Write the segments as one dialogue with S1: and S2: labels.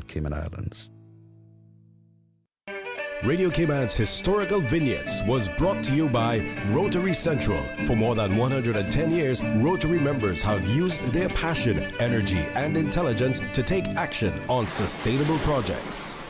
S1: Cayman Islands.
S2: Radio Cayman's Historical Vignettes was brought to you by Rotary Central. For more than 110 years, Rotary members have used their passion, energy, and intelligence to take action on sustainable projects.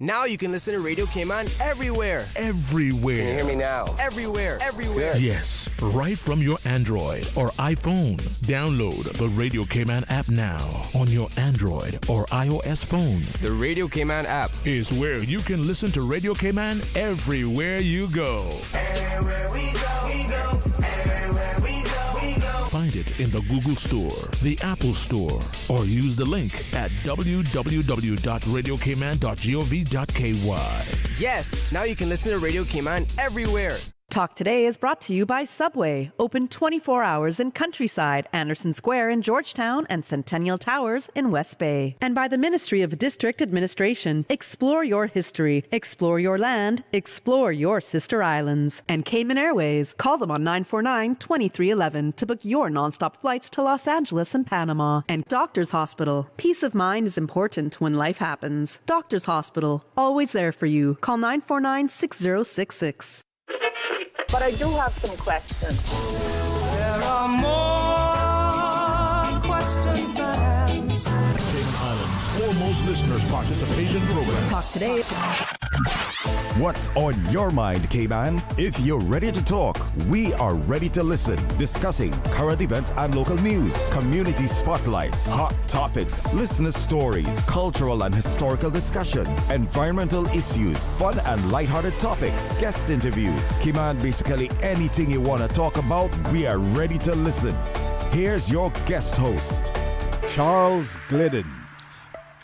S3: Now you can listen to Radio Cayman everywhere.
S4: Everywhere.
S3: Can you hear me now? Everywhere. Everywhere.
S4: Yes, right from your Android or iPhone. Download the Radio Cayman app now on your Android or iOS phone.
S3: The Radio Cayman app
S4: is where you can listen to Radio Cayman everywhere you go.
S5: Everywhere we go, we go. Everywhere we go, we go.
S4: Find it in the Google Store, the Apple Store, or use the link at www.radiocayman.gov.ky.
S3: Yes, now you can listen to Radio Cayman everywhere.
S6: Talk Today is brought to you by Subway, open 24 hours in Countryside, Anderson Square in Georgetown, and Centennial Towers in West Bay. And by the Ministry of District Administration. Explore your history, explore your land, explore your sister islands. And Cayman Airways. Call them on 949-2311 to book your nonstop flights to Los Angeles and Panama. And Doctors Hospital. Peace of mind is important when life happens. Doctors Hospital, always there for you. Call 949-6066.
S7: But I do have some questions.
S5: There are more questions than answers.
S4: Cayman Islands foremost listeners participation program.
S6: Talk Today.
S2: What's on your mind, Cayman? If you're ready to talk, we are ready to listen. Discussing current events and local news, community spotlights, hot topics, listener stories, cultural and historical discussions, environmental issues, fun and lighthearted topics, guest interviews. Cayman, basically anything you want to talk about, we are ready to listen. Here's your guest host, Charles Glidden.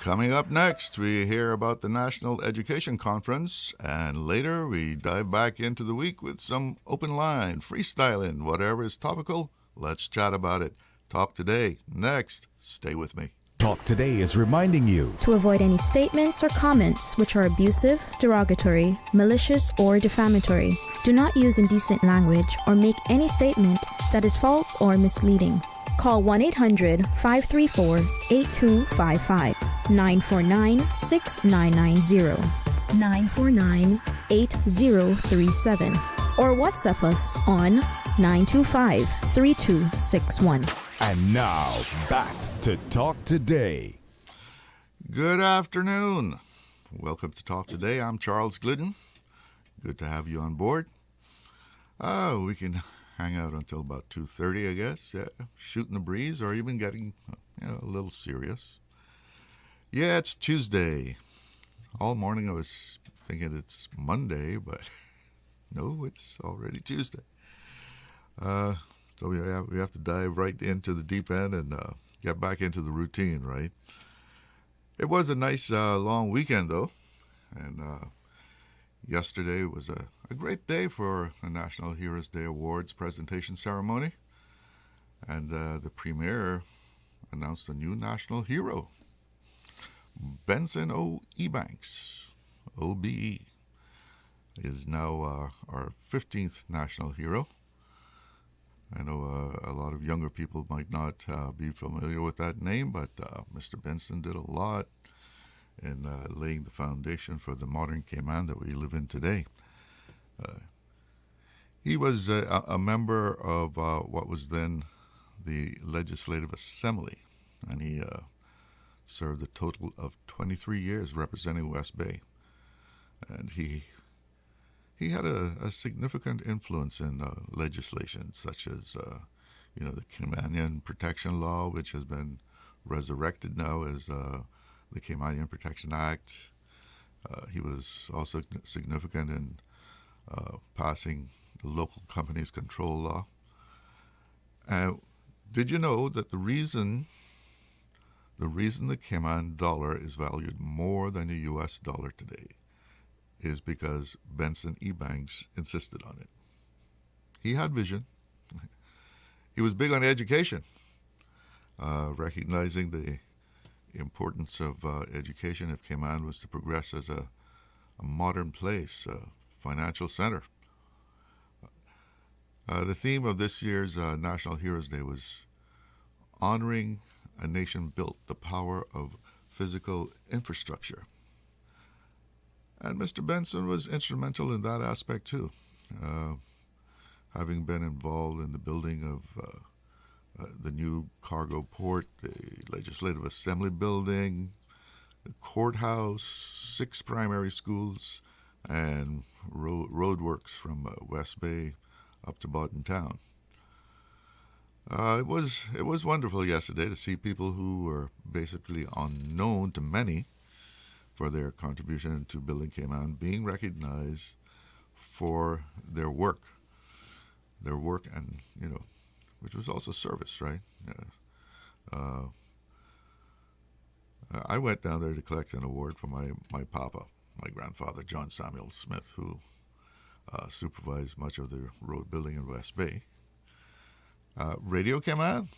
S8: Coming up next, we hear about the National Education Conference, and later we dive back into the week with some open line, freestyling, whatever is topical, let's chat about it. Talk Today, next. Stay with me.
S2: Talk Today is reminding you
S9: to avoid any statements or comments which are abusive, derogatory, malicious, or defamatory. Do not use indecent language or make any statement that is false or misleading. Call 1-800-534-8255, 949-6990, 949-8037, or WhatsApp us on 925-3261.
S2: And now, back to Talk Today.
S8: Good afternoon. Welcome to Talk Today. I'm Charles Glidden. Good to have you on board. We can hang out until about 2:30, I guess. Yeah, shooting the breeze or even getting a little serious. Yeah, it's Tuesday. All morning I was thinking it's Monday, but no, it's already Tuesday. So we have to dive right into the deep end and get back into the routine, right? It was a nice long weekend, though. And yesterday was a great day for the National Heroes Day Awards presentation ceremony. And the premier announced a new national hero. Benson O. Ebanks, OBE, is now our 15th national hero. I know a lot of younger people might not be familiar with that name, but Mr. Benson did a lot in laying the foundation for the modern Cayman that we live in today. He was a member of what was then the Legislative Assembly, and he served a total of 23 years representing West Bay. And he had a significant influence in legislation such as, the Caymanian Protection Law, which has been resurrected now as the Caymanian Protection Act. He was also significant in passing the Local Companies Control Law. Did you know that the reason the Cayman dollar is valued more than the U.S. dollar today is because Benson Ebanks insisted on it. He had vision. He was big on education, recognizing the importance of education if Cayman was to progress as a modern place, a financial center. The theme of this year's National Heroes Day was honoring a nation built, the power of physical infrastructure. And Mr. Benson was instrumental in that aspect too, having been involved in the building of the new cargo port, the Legislative Assembly building, the courthouse, 6 primary schools, and road works from West Bay up to Bodden Town. It was wonderful yesterday to see people who were basically unknown to many for their contribution to building Cayman being recognized for their work and, which was also service, right? I went down there to collect an award for my papa, my grandfather, John Samuel Smith, who supervised much of the road building in West Bay. Radio Cayman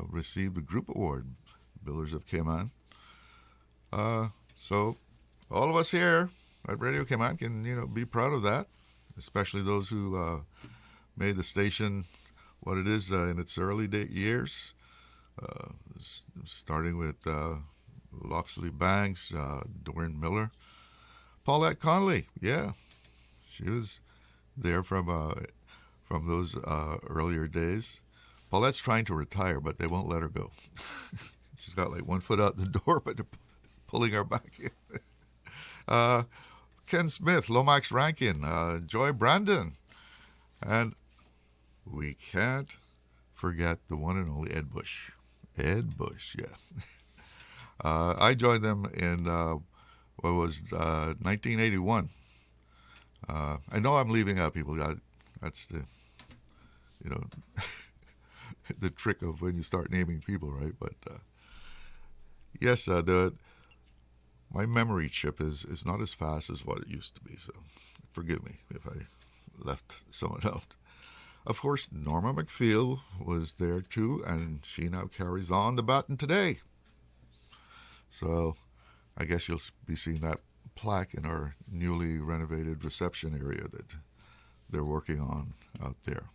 S8: received the group award, Builders of Cayman. So all of us here at Radio Cayman can, be proud of that, especially those who made the station what it is in its early years, starting with Loxley Banks, Doreen Miller, Paulette Connolly. Yeah, she was there from those earlier days. Paulette's trying to retire, but they won't let her go. She's got like one foot out the door, but they're pulling her back in. Ken Smith, Lomax Rankin, Joy Brandon, and we can't forget the one and only Ed Bush. Ed Bush, yeah. I joined them in 1981. I know I'm leaving out people. That's the, the trick of when you start naming people, right? But yes, my memory chip is not as fast as what it used to be. So forgive me if I left someone out. Of course, Norma McPhail was there too, and she now carries on the baton today. So I guess you'll be seeing that plaque in our newly renovated reception area that they're working on out there.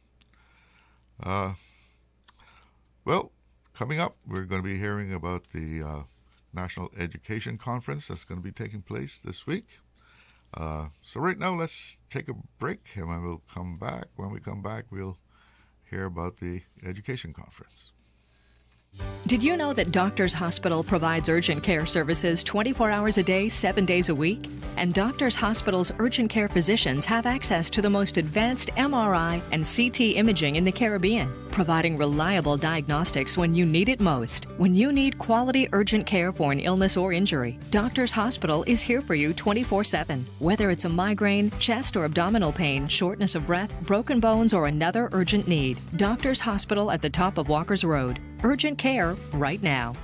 S8: Well, coming up, we're going to be hearing about the National Education Conference that's going to be taking place this week. So right now, let's take a break, and we'll come back. When we come back, we'll hear about the Education Conference.
S1: Did you know that Doctors Hospital provides urgent care services 24 hours a day, 7 days a week? And Doctors Hospital's urgent care physicians have access to the most advanced MRI and CT imaging in the Caribbean, providing reliable diagnostics when you need it most. When you need quality urgent care for an illness or injury, Doctors Hospital is here for you 24/7. Whether it's a migraine, chest or abdominal pain, shortness of breath, broken bones, or another urgent need, Doctors Hospital at the top of Walker's Road. Urgent care right now.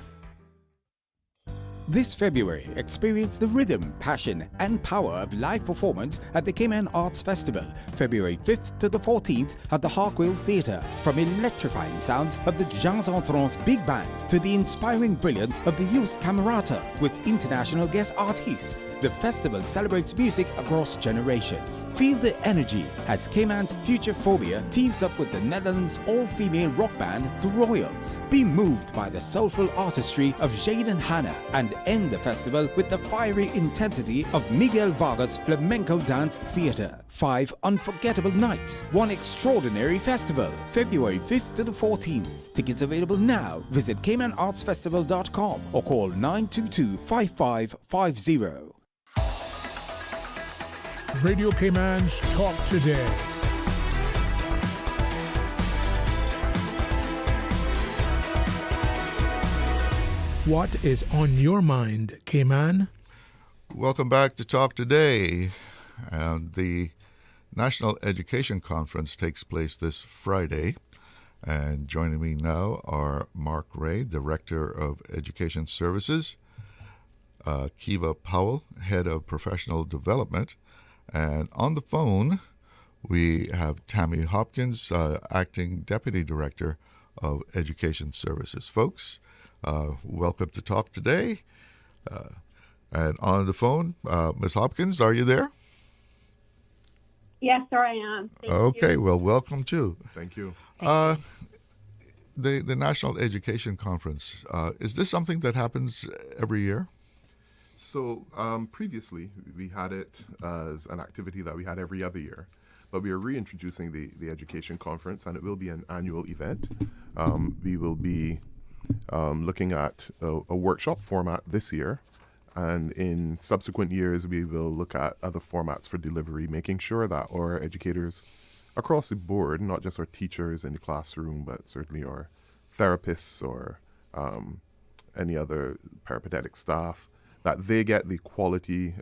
S10: This February, experience the rhythm, passion, and power of live performance at the Cayman Arts Festival, February 5th to the 14th at the Harkwell Theatre. From electrifying sounds of the Jazz Entrance Big Band to the inspiring brilliance of the Youth Camerata with international guest artists, the festival celebrates music across generations. Feel the energy as Cayman's Future Phobia teams up with the Netherlands' all-female rock band, The Royals. Be moved by the soulful artistry of Jade and Hannah and end the festival with the fiery intensity of Miguel Vargas Flamenco Dance Theatre. 5 unforgettable nights, 1 extraordinary festival, February 5th to the 14th. Tickets available now. Visit CaymanArtsFestival.com or call 922-5550.
S4: Radio Cayman's Talk Today. What is on your mind, Cayman?
S8: Welcome back to Talk Today. The National Education Conference takes place this Friday. And joining me now are Mark Ray, Director of Education Services, Kiva Powell, Head of Professional Development, and on the phone we have Tammy Hopkins, Acting Deputy Director of Education Services. Folks, welcome to Talk Today. And on the phone, Ms. Hopkins, are you there?
S7: Yes, sir, I am. Thank
S8: okay,
S7: you.
S8: well, welcome too.
S11: Thank you.
S8: the National Education Conference, is this something that happens every year?
S11: So previously, we had it as an activity that we had every other year, but we are reintroducing the Education Conference, and it will be an annual event. We will be looking at a workshop format this year, and in subsequent years, we will look at other formats for delivery, making sure that our educators across the board, not just our teachers in the classroom, but certainly our therapists or any other peripatetic staff, that they get the quality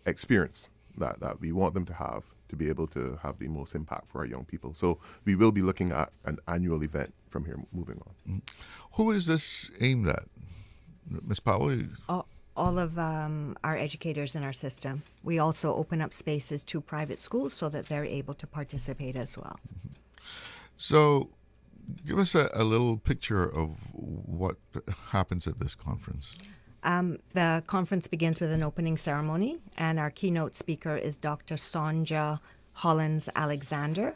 S11: experience that we want them to have to be able to have the most impact for our young people. So we will be looking at an annual event from here moving on.
S8: Who is this aimed at? Ms. Powell?
S12: All of our educators in our system. We also open up spaces to private schools so that they're able to participate as well.
S8: So give us a little picture of what happens at this conference.
S12: The conference begins with an opening ceremony, and our keynote speaker is Dr. Sonja Hollins-Alexander.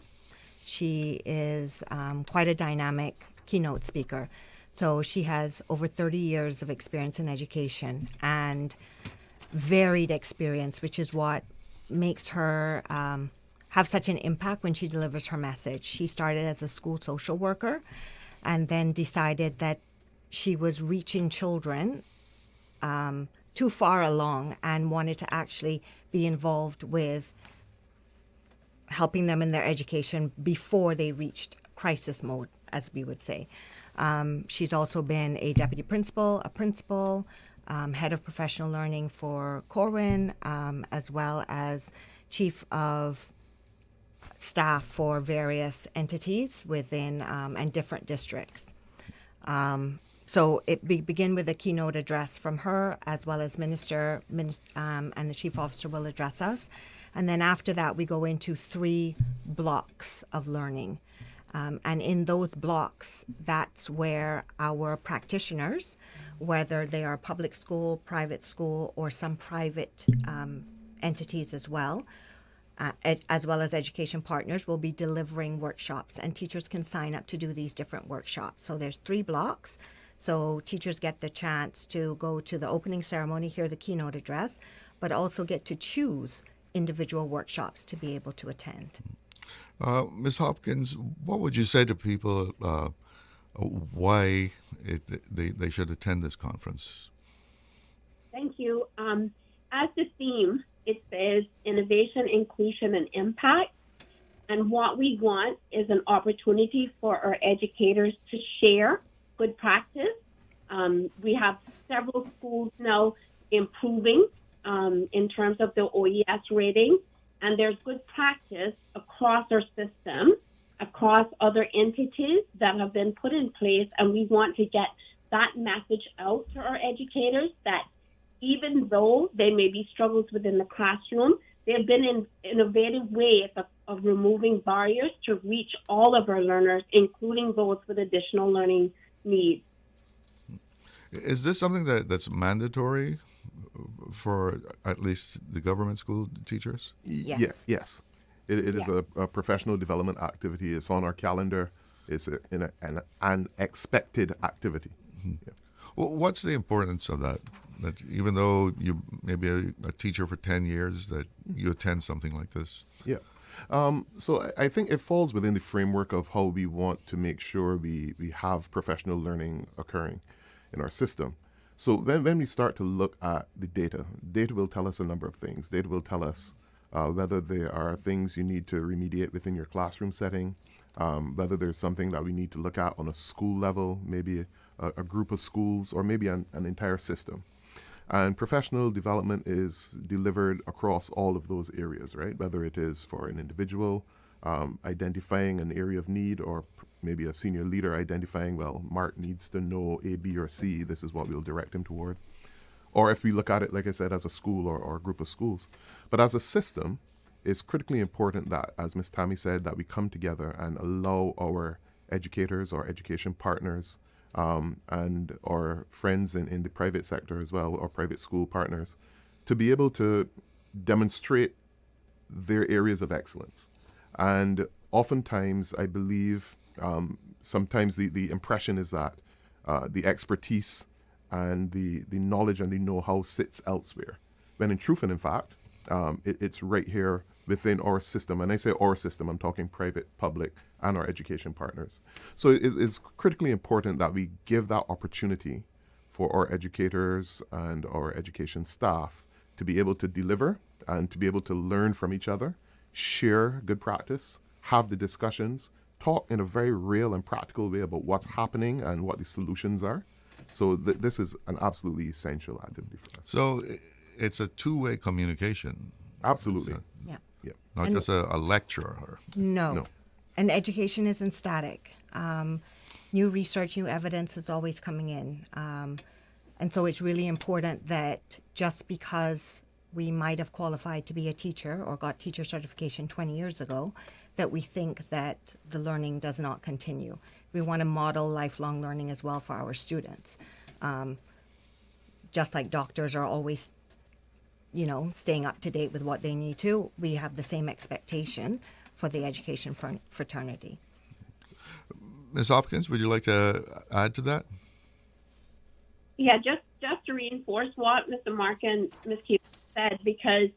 S12: She is quite a dynamic keynote speaker. So she has over 30 years of experience in education and varied experience, which is what makes her have such an impact when she delivers her message. She started as a school social worker and then decided that she was reaching children too far along and wanted to actually be involved with helping them in their education before they reached crisis mode, as we would say. She's also been a deputy principal, a principal, head of professional learning for Corwin, as well as chief of staff for various entities within and different districts. So it begin with a keynote address from her, as well as minister and the chief officer will address us. And then after that, we go into 3 blocks of learning. And in those blocks, that's where our practitioners, whether they are public school, private school, or some private entities as well as education partners, will be delivering workshops. And teachers can sign up to do these different workshops. So there's 3 blocks. So teachers get the chance to go to the opening ceremony, hear the keynote address, but also get to choose individual workshops to be able to attend.
S8: Ms. Hopkins, what would you say to people why they should attend this conference?
S13: Thank you. As the theme, it says innovation, inclusion, and impact. And what we want is an opportunity for our educators to share good practice. We have several schools now improving in terms of the OES rating, and there's good practice across our system, across other entities that have been put in place, and we want to get that message out to our educators that even though there may be struggles within the classroom, there have been innovative ways of removing barriers to reach all of our learners, including those with additional learning needs.
S8: Is this something that's mandatory for at least the government school teachers?
S12: Yes.
S11: Yes. It is a professional development activity. It's on our calendar. It's an expected activity.
S8: Mm-hmm. Yeah. Well, what's the importance of that? That even though you may be a teacher for 10 years, that you attend something like this?
S11: Yeah. So I think it falls within the framework of how we want to make sure we have professional learning occurring in our system. So when we start to look at the data will tell us a number of things. Data will tell us whether there are things you need to remediate within your classroom setting, whether there's something that we need to look at on a school level, maybe a group of schools, or maybe an entire system. And professional development is delivered across all of those areas, right? Whether it is for an individual identifying an area of need, or maybe a senior leader identifying, well, Mark needs to know A, B, or C, this is what we'll direct him toward. Or if we look at it, like I said, as a school or a group of schools. But as a system, it's critically important that, as Ms. Tammy said, that we come together and allow our educators or education partners and our friends in the private sector as well, or private school partners, to be able to demonstrate their areas of excellence. And oftentimes, I believe Sometimes the impression is that the expertise and the knowledge and the know-how sits elsewhere. When in truth and in fact, it's right here within our system. And I say our system, I'm talking private, public, and our education partners. So it's critically important that we give that opportunity for our educators and our education staff to be able to deliver and to be able to learn from each other, share good practice, have the discussions, talk in a very real and practical way about what's happening and what the solutions are. So this is an absolutely essential activity for us.
S8: So it's a two-way communication.
S11: Absolutely.
S12: Yeah.
S8: Not
S12: And-
S8: just a lecture.
S12: No. And education isn't static. New research, new evidence is always coming in. And so it's really important that just because we might have qualified to be a teacher or got teacher certification 20 years ago, that we think that the learning does not continue. We want to model lifelong learning as well for our students. Just like doctors are always, staying up to date with what they need to, we have the same expectation for the education fraternity.
S8: Ms. Hopkins, would you like to add to that?
S13: Yeah, just to reinforce what Mr. Mark and Ms. Keith said, because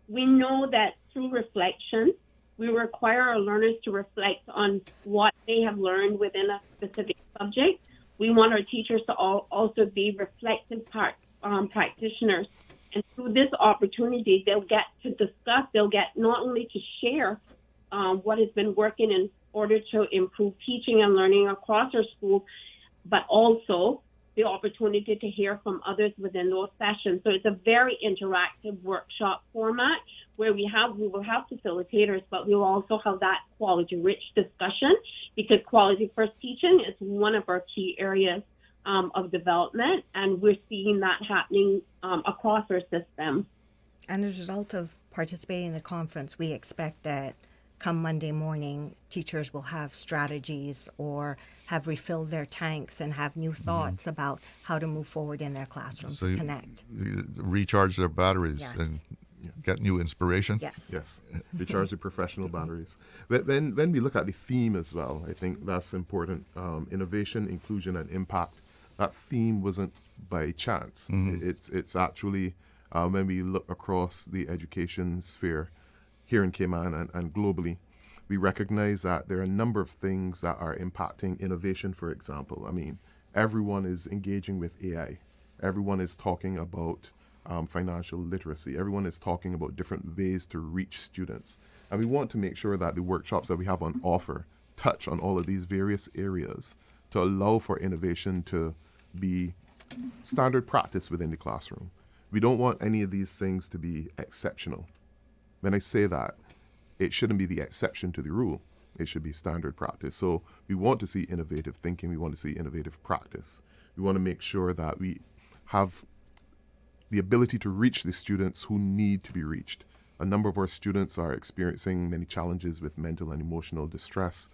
S13: we know that through reflection, we require our learners to reflect on what they have learned within a specific subject. We want our teachers to also be reflective practitioners. And through this opportunity, they'll get to discuss, they'll get not only to share what has been working in order to improve teaching and learning across our schools, but also the opportunity to hear from others within those sessions. So it's a very interactive workshop format where we will have facilitators, but we will also have that quality-rich discussion, because quality-first teaching is one of our key areas of development, and we're seeing that happening across our system.
S12: And as a result of participating in the conference, we expect that come Monday morning, teachers will have strategies or have refilled their tanks and have new thoughts about how to move forward in their classrooms to connect.
S8: Recharge their batteries and get new inspiration.
S11: Yes. Recharge the professional batteries. When we look at the theme as well, I think that's important. Innovation, inclusion, and impact. That theme wasn't by chance. It's actually when we look across the education sphere here in Cayman and globally, we recognize that there are a number of things that are impacting innovation, for example. I mean, everyone is engaging with AI. Everyone is talking about financial literacy. Everyone is talking about different ways to reach students. And we want to make sure that the workshops that we have on offer touch on all of these various areas to allow for innovation to be standard practice within the classroom. We don't want any of these things to be exceptional. When I say that, it shouldn't be the exception to the rule. It should be standard practice. So we want to see innovative thinking. We want to see innovative practice. We want to make sure that we have the ability to reach the students who need to be reached. A number of our students are experiencing many challenges with mental and emotional distress,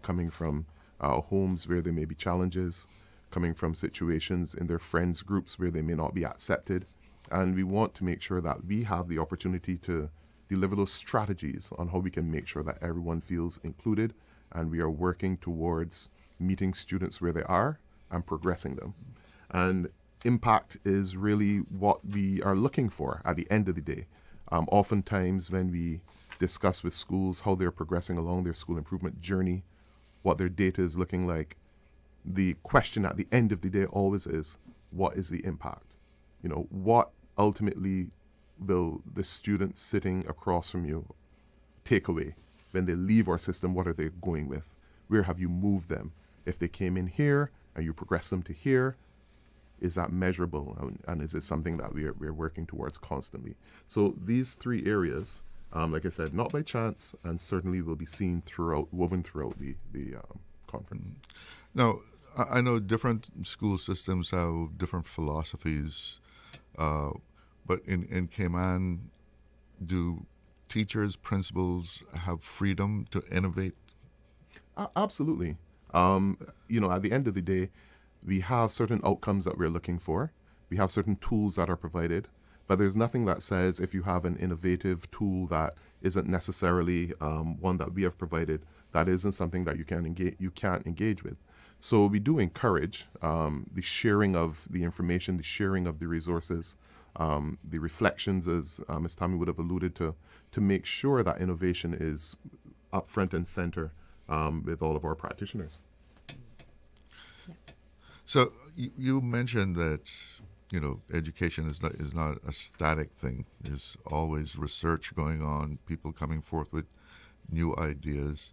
S11: coming from homes where there may be challenges, coming from situations in their friends' groups where they may not be accepted. And we want to make sure that we have the opportunity to deliver those strategies on how we can make sure that everyone feels included, and we are working towards meeting students where they are and progressing them. And impact is really what we are looking for at the end of the day. Oftentimes when we discuss with schools how they're progressing along their school improvement journey, what their data is looking like, the question at the end of the day always is, what is the impact? What ultimately will the students sitting across from you take away? When they leave our system, what are they going with? Where have you moved them? If they came in here and you progress them to here, is that measurable? And is it something that we're working towards constantly? So these three areas, like I said, not by chance, and certainly will be seen woven throughout the conference.
S8: Now, I know different school systems have different philosophies, but in Cayman, do teachers, principals have freedom to innovate?
S11: Absolutely. At the end of the day, we have certain outcomes that we're looking for. We have certain tools that are provided, but there's nothing that says if you have an innovative tool that isn't necessarily one that we have provided, that isn't something that you can't engage with. So we do encourage the sharing of the information, the sharing of the resources, the reflections, as Ms. Tammy would have alluded to make sure that innovation is up front and center with all of our practitioners.
S8: So you mentioned that education is not a static thing. There's always research going on, people coming forth with new ideas.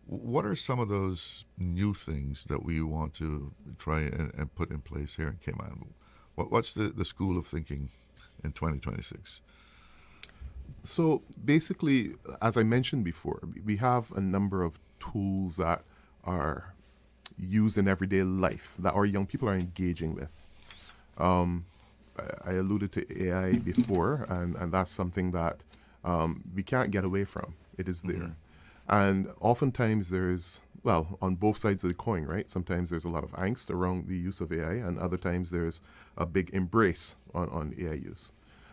S8: What are some of those new things that we want to try and put in place here in Cayman? What's the school of thinking in 2026?
S11: So basically, as I mentioned before, we have a number of tools that are used in everyday life that our young people are engaging with. I alluded to AI before, and that's something that we can't get away from. It is there. Mm-hmm. And oftentimes there's, on both sides of the coin, right? Sometimes there's a lot of angst around the use of AI, and other times there's a big embrace on AI use.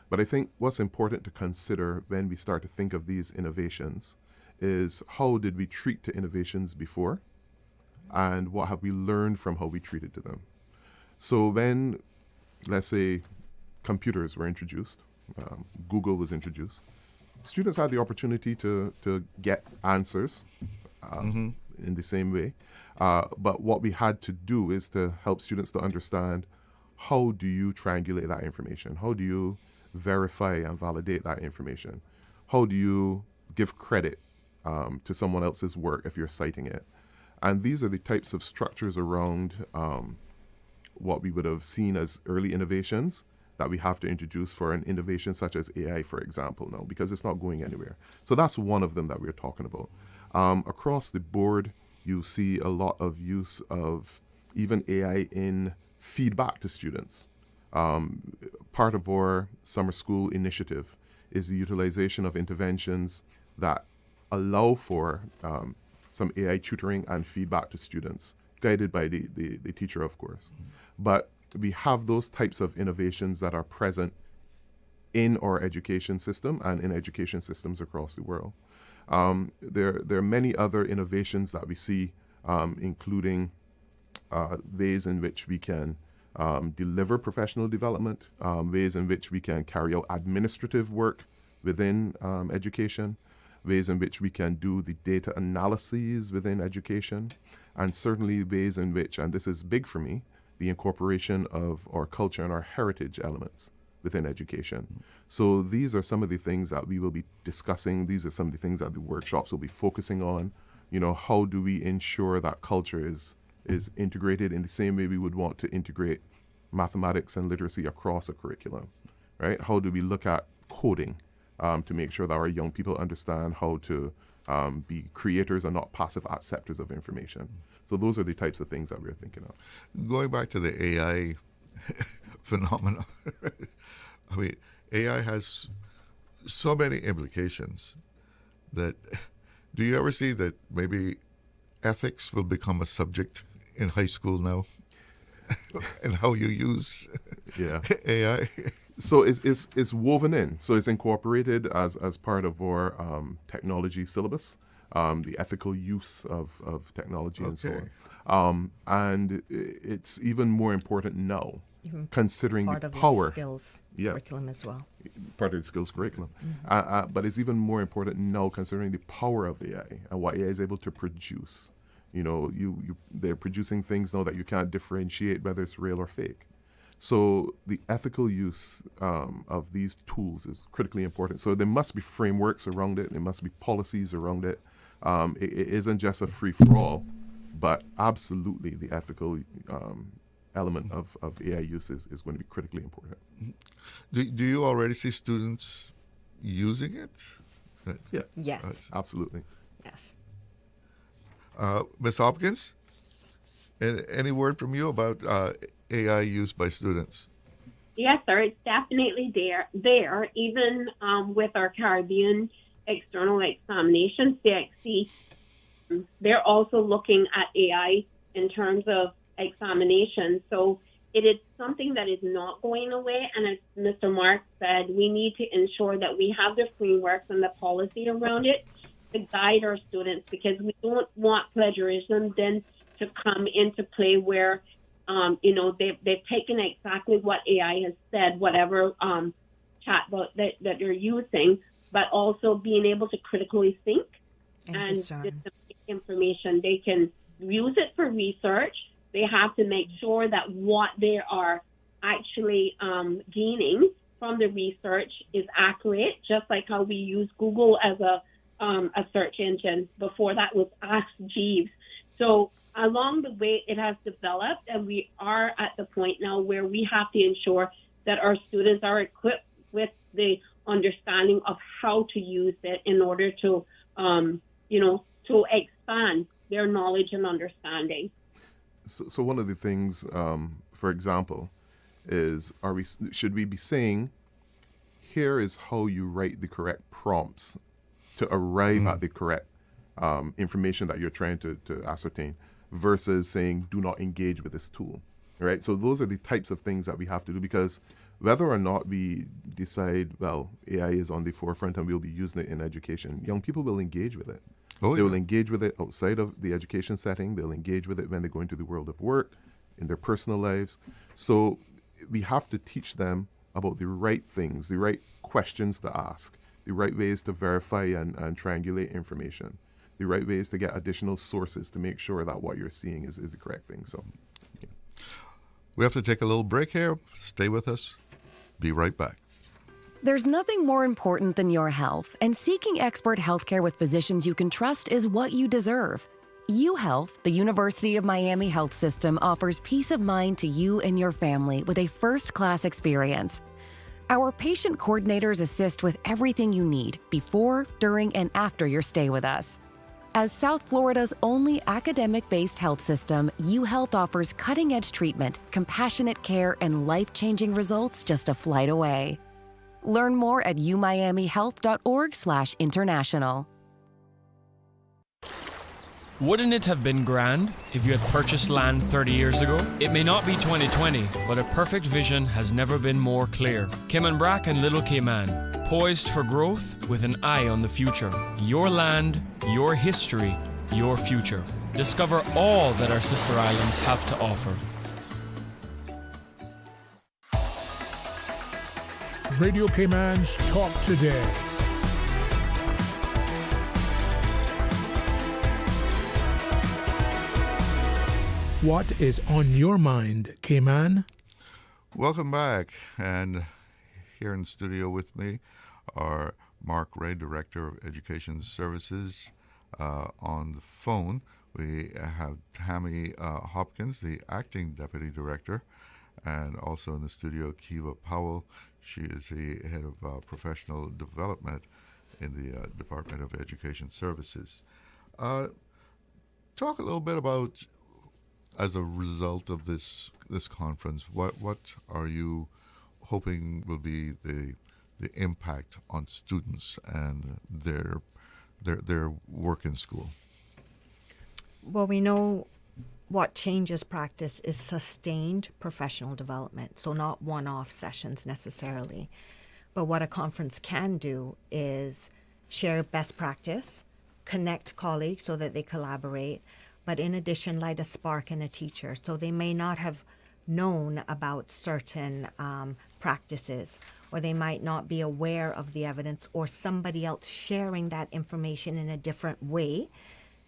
S11: But I think what's important to consider when we start to think of these innovations is how did we treat the innovations before, and what have we learned from how we treated to them. So when, let's say, computers were introduced, Google was introduced, students had the opportunity to get answers in the same way. But what we had to do is to help students to understand, how do you triangulate that information? How do you verify and validate that information? How do you give credit to someone else's work if you're citing it? And these are the types of structures around what we would have seen as early innovations that we have to introduce for an innovation such as AI, for example, now, because it's not going anywhere. So that's one of them that we're talking about. Across the board, you see a lot of use of even AI in feedback to students. Part of our summer school initiative is the utilization of interventions that allow for some AI tutoring and feedback to students, guided by the teacher, of course. But we have those types of innovations that are present in our education system and in education systems across the world. There are many other innovations that we see, including ways in which we can deliver professional development, ways in which we can carry out administrative work within education, ways in which we can do the data analyses within education, and certainly ways in which, and this is big for me, the incorporation of our culture and our heritage elements within education. So these are some of the things that we will be discussing. These are some of the things that the workshops will be focusing on. How do we ensure that culture is integrated in the same way we would want to integrate mathematics and literacy across a curriculum, right? How do we look at coding to make sure that our young people understand how to be creators and not passive acceptors of information? So those are the types of things that we're thinking of.
S8: Going back to the AI phenomenon, I mean, AI has so many implications that, do you ever see that maybe ethics will become a subject in high school now? And how you use AI?
S11: So it's woven in. So it's incorporated as part of our technology syllabus, the ethical use of technology and so on. And it's even more important now, considering
S12: part
S11: the
S12: of
S11: power.
S12: The skills curriculum as well.
S11: Part of the skills curriculum. But it's even more important now, considering the power of AI and what AI is able to produce. They're producing things now that you can't differentiate whether it's real or fake. So the ethical use of these tools is critically important. So there must be frameworks around it. There must be policies around it. It isn't just a free-for-all, but absolutely the ethical element of AI use is going to be critically important.
S8: Do you already see students using it?
S11: Yeah.
S12: Yes.
S11: Absolutely.
S12: Yes.
S8: Ms. Hopkins, any word from you about AI used by students?
S13: Yes, sir. It's definitely there. Even with our Caribbean external examinations, CXC, they're also looking at AI in terms of examination. So it is something that is not going away. And as Mr. Mark said, we need to ensure that we have the frameworks and the policy around it to guide our students, because we don't want plagiarism then to come into play where, they've taken exactly what AI has said, whatever chatbot that they're using, but also being able to critically think and disseminate information. They can use it for research. They have to make sure that what they are actually gaining from the research is accurate, just like how we use Google as a search engine. Before that was Ask Jeeves. So along the way, it has developed, and we are at the point now where we have to ensure that our students are equipped with the understanding of how to use it in order to, to expand their knowledge and understanding.
S11: So one of the things, for example, is should we be saying, here is how you write the correct prompts to arrive at the correct information that you're trying to ascertain, versus saying, do not engage with this tool, right? So those are the types of things that we have to do, because whether or not we decide, well, AI is on the forefront and we'll be using it in education, young people will engage with it. They will engage with it outside of the education setting. They'll engage with it when they go into the world of work, in their personal lives. So we have to teach them about the right things, the right questions to ask, the right ways to verify and triangulate information, the right ways to get additional sources to make sure that what you're seeing is the correct thing. So
S8: we have to take a little break here. Stay with us. Be right back.
S14: There's nothing more important than your health, and seeking expert healthcare with physicians you can trust is what you deserve. UHealth, the University of Miami Health System, offers peace of mind to you and your family with a first-class experience. Our patient coordinators assist with everything you need before, during, and after your stay with us. As South Florida's only academic-based health system, UHealth offers cutting-edge treatment, compassionate care, and life-changing results just a flight away. Learn more at umiamihealth.org/international.
S15: Wouldn't it have been grand if you had purchased land 30 years ago? It may not be 2020, but a perfect vision has never been more clear. Kim and Brack and Little Cayman, poised for growth with an eye on the future. Your land, your history, your future. Discover all that our sister islands have to offer.
S4: Radio Cayman's Talk Today. What is on your mind, Cayman?
S8: Welcome back. And here in the studio with me are Mark Ray, Director of Education Services. On the phone, we have Tammy Hopkins, the Acting Deputy Director, and also in the studio, Kiva Powell. She is the Head of Professional Development in the Department of Education Services. Talk a little bit about, as a result of this conference, what are you hoping will be the impact on students and their work in school?
S12: Well, we know what changes practice is sustained professional development, so not one-off sessions necessarily. But what a conference can do is share best practice, connect colleagues so that they collaborate, but in addition, light a spark in a teacher. So they may not have known about certain practices, or they might not be aware of the evidence, or somebody else sharing that information in a different way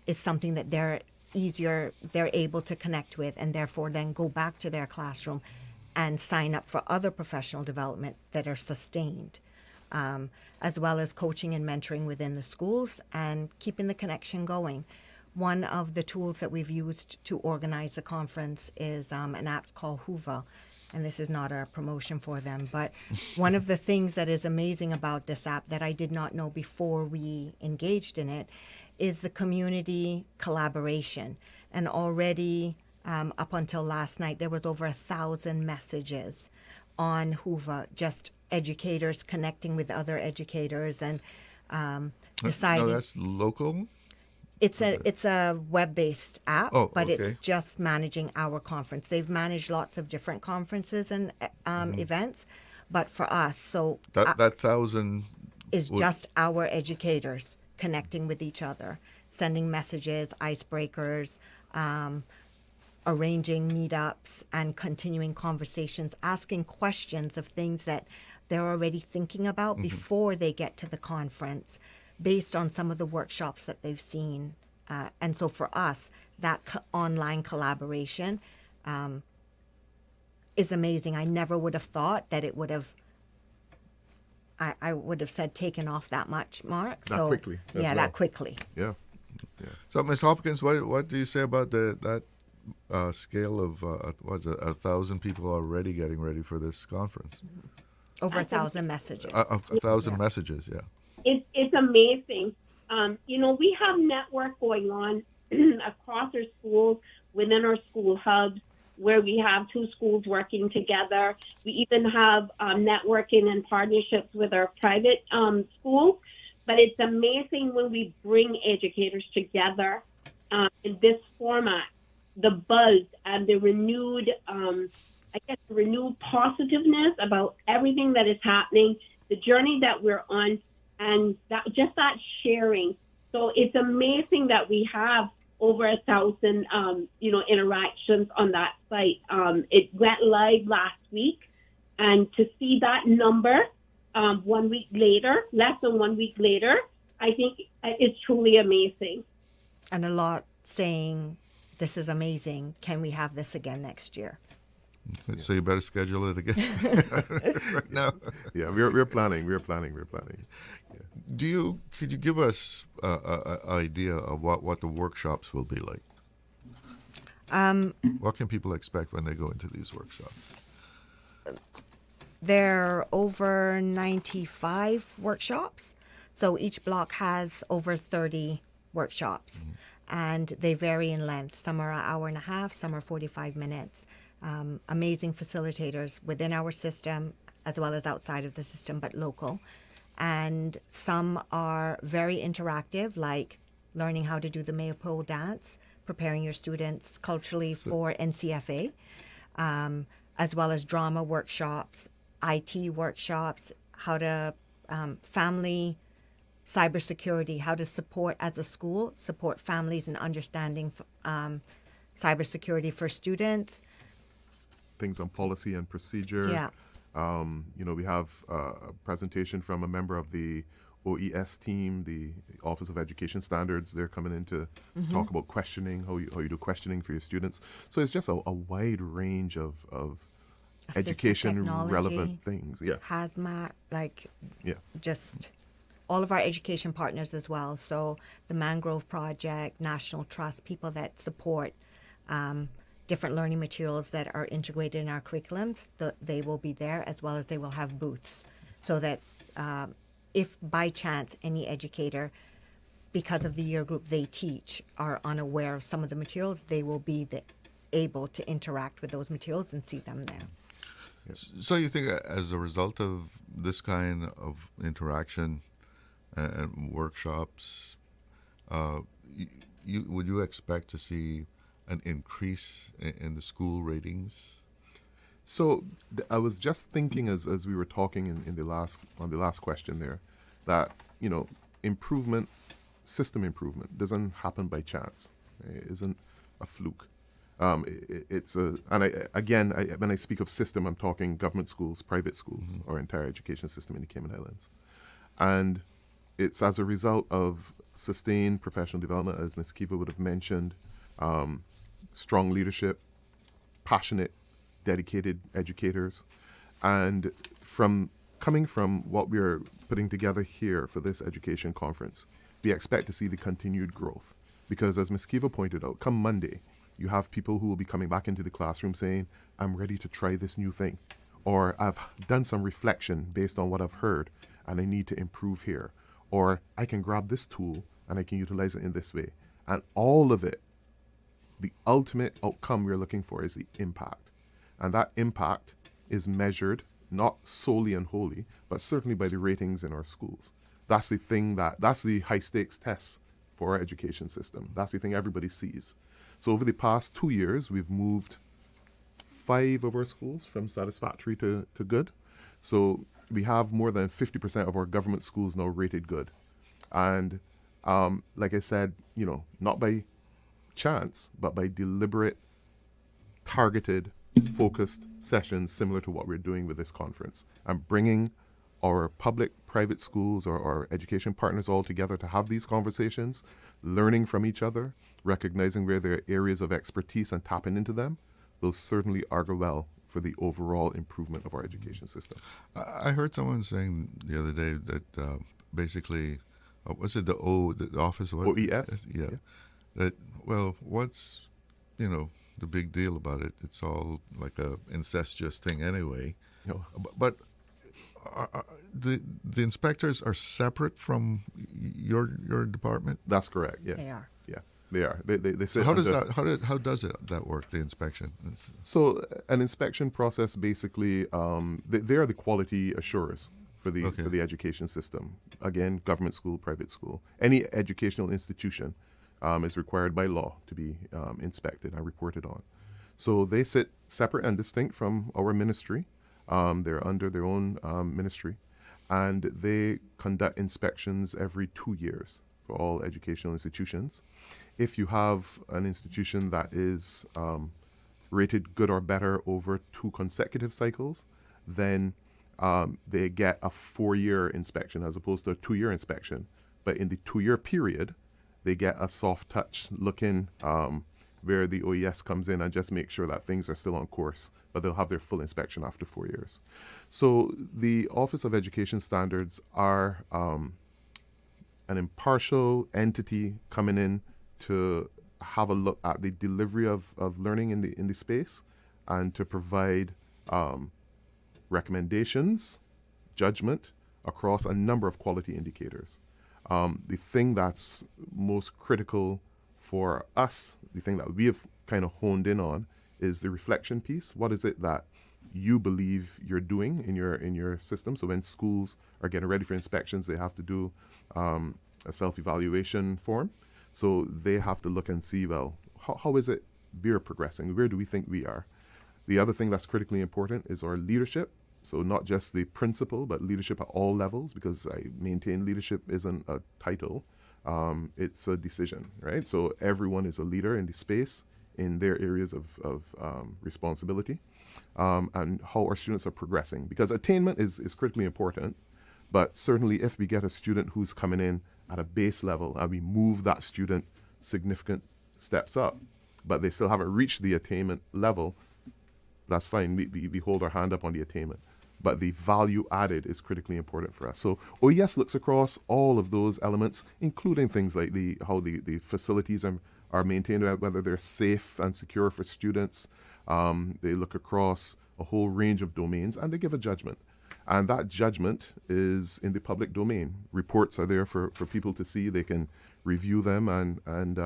S12: is something that they're able to connect with, and therefore then go back to their classroom and sign up for other professional development that are sustained, as well as coaching and mentoring within the schools and keeping the connection going. One of the tools that we've used to organize the conference is an app called Hoover, and this is not a promotion for them, but one of the things that is amazing about this app that I did not know before we engaged in it is the community collaboration. And already up until last night, there was over 1,000 messages on Hoover, just educators connecting with other educators and deciding.
S8: No, that's local?
S12: It's a web-based app, but it's just managing our conference. They've managed lots of different conferences and events, but for us, so
S8: that 1,000
S12: is just our educators connecting with each other, sending messages, icebreakers, arranging meetups and continuing conversations, asking questions of things that they're already thinking about before they get to the conference based on some of the workshops that they've seen. And so for us, that online collaboration is amazing. I never would have thought that it would have, I would have said taken off that much, Mark.
S11: That quickly.
S12: That quickly.
S11: Yeah.
S8: So, Ms. Hopkins, what do you say about that scale of 1,000 people already getting ready for this conference?
S12: Over 1,000 messages.
S8: 1,000 messages, yeah.
S13: It's amazing. We have network going on across our schools, within our school hubs, where we have two schools working together. We even have networking and partnerships with our private schools. But it's amazing when we bring educators together in this format, the buzz and the renewed, renewed positiveness about everything that is happening, the journey that we're on, and that sharing. So it's amazing that we have over 1,000, interactions on that site. It went live last week, and to see that number 1 week later, less than 1 week later, I think it's truly amazing.
S12: And a lot saying, this is amazing. Can we have this again next year?
S8: So you better schedule it again right now.
S11: Yeah, we're planning. Yeah.
S8: Could you give us an idea of what the workshops will be like? What can people expect when they go into these workshops?
S12: There are over 95 workshops. So each block has over 30 workshops. And they vary in length. Some are an hour and a half, some are 45 minutes. Amazing facilitators within our system as well as outside of the system, but local. And some are very interactive, like learning how to do the Maypole dance, preparing your students culturally for NCFA, as well as drama workshops, IT workshops, how to family cybersecurity, how to support as a school, support families in understanding cybersecurity for students.
S11: Things on policy and procedure.
S12: Yeah.
S11: We have a presentation from a member of the OES team, the Office of Education Standards. They're coming in to talk about questioning, how you do questioning for your students. So it's just a wide range of education-relevant things. Yeah.
S12: Hazmat, just all of our education partners as well. So the Mangrove Project, National Trust, people that support different learning materials that are integrated in our curriculums, they will be there, as well as they will have booths, so that if by chance any educator, because of the year group they teach, are unaware of some of the materials, they will be able to interact with those materials and see them there.
S8: So you think as a result of this kind of interaction and workshops, would you expect to see an increase in the school ratings?
S11: So I was just thinking as we were talking on the last question there, that system improvement doesn't happen by chance. It isn't a fluke. When I speak of system, I'm talking government schools, private schools, or entire education system in the Cayman Islands. And it's as a result of sustained professional development, as Ms. Kiva would have mentioned, strong leadership, passionate, dedicated educators, and coming from what we're putting together here for this education conference, we expect to see the continued growth. Because as Ms. Kiva pointed out, come Monday, you have people who will be coming back into the classroom saying, I'm ready to try this new thing, or I've done some reflection based on what I've heard and I need to improve here, or I can grab this tool and I can utilize it in this way. And all of it, the ultimate outcome we're looking for is the impact. And that impact is measured not solely and wholly, but certainly by the ratings in our schools. That's the high stakes test for our education system. That's the thing everybody sees. So over the past 2 years, we've moved 5 of our schools from satisfactory to good. So we have more than 50% of our government schools now rated good. And Like I said, not by chance, but by deliberate, targeted, focused sessions similar to what we're doing with this conference. I'm bringing our public-private schools or our education partners all together to have these conversations, learning from each other, recognizing where there are areas of expertise and tapping into them, will certainly augur well for the overall improvement of our education system.
S8: I heard someone saying the other day that basically, was it the office of what?
S11: OES?
S8: Yeah. That, well, what's, the big deal about it? It's all like a incestuous thing anyway.
S11: No.
S8: But the inspectors are separate from your department?
S11: That's correct, yes.
S12: They are.
S11: Yeah, they are. They sit
S8: how does
S11: under-
S8: that work, the inspection?
S11: So an inspection process basically, they are the quality assurers for the education system. Again, government school, private school. Any educational institution is required by law to be inspected and reported on. So they sit separate and distinct from our ministry. They're under their own ministry, and they conduct inspections every 2 years for all educational institutions. If you have an institution that is rated good or better over 2 consecutive cycles, then they get a 4-year inspection as opposed to a 2-year inspection. But in the 2-year period, they get a soft touch look-in where the OES comes in and just make sure that things are still on course, but they'll have their full inspection after 4 years. So the Office of Education Standards are an impartial entity coming in to have a look at the delivery of learning in the space and to provide recommendations, judgment across a number of quality indicators. The thing that's most critical for us, the thing that we have kind of honed in on, is the reflection piece. What is it that you believe you're doing in your system? So when schools are getting ready for inspections, they have to do a self-evaluation form. So they have to look and see, well, how is it we're progressing? Where do we think we are? The other thing that's critically important is our leadership. So not just the principal, but leadership at all levels, because I maintain leadership isn't a title, it's a decision, right? So everyone is a leader in the space in their areas of responsibility, and how our students are progressing. Because attainment is critically important, but certainly if we get a student who's coming in at a base level and we move that student significant steps up, but they still haven't reached the attainment level, that's fine. We hold our hand up on the attainment. But the value added is critically important for us. So OES looks across all of those elements, including things like how the facilities are maintained, whether they're safe and secure for students. They look across a whole range of domains, and they give a judgment. And that judgment is in the public domain. Reports are there for people to see. They can review them, and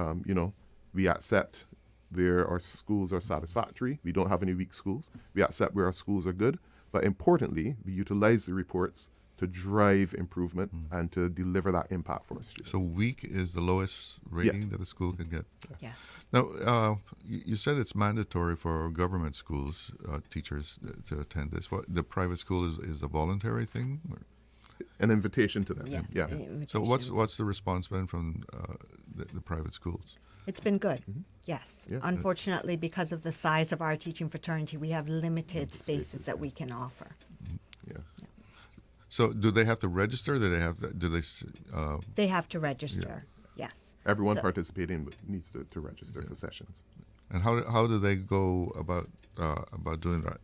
S11: we accept where our schools are satisfactory. We don't have any weak schools. We accept where our schools are good. But importantly, we utilize the reports to drive improvement and to deliver that impact for our students.
S8: So weak is the lowest rating that a school can get?
S12: Yes.
S8: Now, you said it's mandatory for government schools, teachers to attend this. What, the private school is a voluntary thing? Or?
S11: An invitation to them.
S12: Yes.
S11: Yeah.
S8: So what's the response been from the private schools?
S12: It's been good, yes.
S11: Yeah.
S12: Unfortunately, because of the size of our teaching fraternity, we have limited spaces that we can offer.
S11: Yeah.
S8: So do they have to register? They have
S12: to register, yes.
S11: Everyone participating needs to register for sessions.
S8: And how do they go about doing that?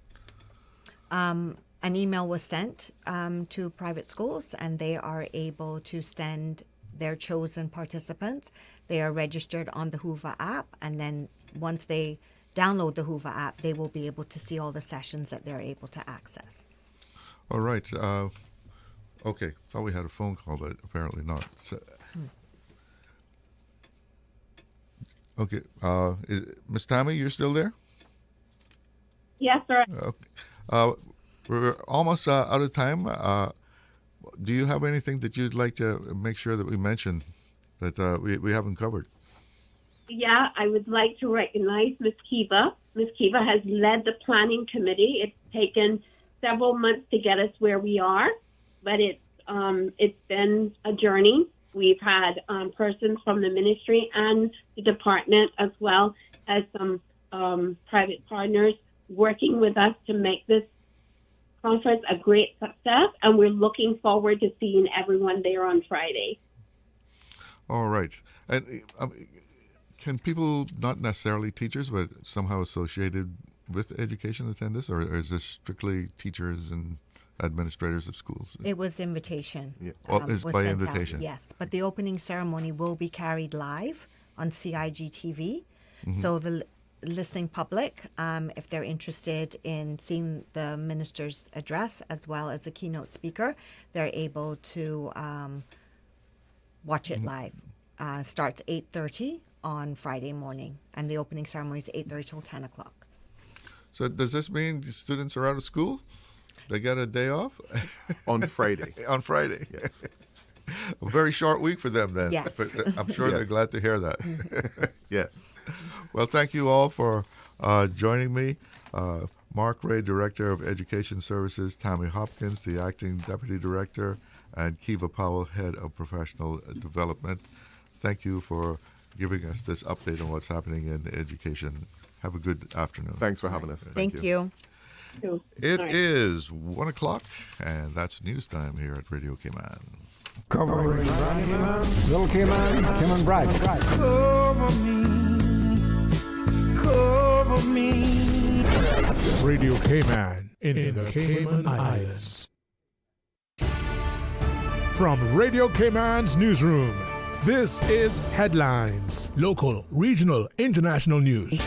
S12: An email was sent to private schools, and they are able to send their chosen participants. They are registered on the Hoover app, and then once they download the Hoover app, they will be able to see all the sessions that they're able to access.
S8: All right. Okay. Thought we had a phone call, but apparently not. So, okay. Ms. Tammy, you're still there?
S13: Yes, sir.
S8: Okay. We're almost out of time. Do you have anything that you'd like to make sure that we mention that we haven't covered?
S13: Yeah, I would like to recognize Ms. Kiva. Ms. Kiva has led the planning committee. It's taken several months to get us where we are, but it's been a journey. We've had persons from the ministry and the department, as well as some private partners, working with us to make this conference a great success, and we're looking forward to seeing everyone there on Friday.
S8: All right. And can people, not necessarily teachers, but somehow associated with education, attend this, or is this strictly teachers and administrators of schools?
S12: It was invitation.
S8: Yeah. It's
S12: was
S8: by
S12: sent
S8: invitation.
S12: out, yes, but the opening ceremony will be carried live on CIG TV.
S8: Mhm.
S12: So the listening public, if they're interested in seeing the minister's address as well as the keynote speaker, they're able to watch it live. Starts 8:30 on Friday morning, and the opening ceremony is 8:30 till 10 o'clock.
S8: So does this mean the students are out of school? They get a day off?
S11: On Friday.
S8: On Friday.
S11: Yes.
S8: A very short week for them then.
S12: Yes.
S8: But I'm sure they're
S11: Yes.
S8: glad to hear that.
S11: Yes.
S8: Well, thank you all for joining me. Mark Ray, Director of Education Services, Tammy Hopkins, the Acting Deputy Director, and Kiva Powell, Head of Professional Development. Thank you for giving us this update on what's happening in education. Have a good afternoon.
S11: Thanks for having us.
S12: Thank you.
S8: It is 1 o'clock, and that's news time here at Radio Cayman.
S16: Covering Little Cayman, Cayman Bride.
S5: Cover me.
S4: Radio Cayman in the Cayman Islands. From Radio Cayman's newsroom, this is Headlines. Local, regional, international news.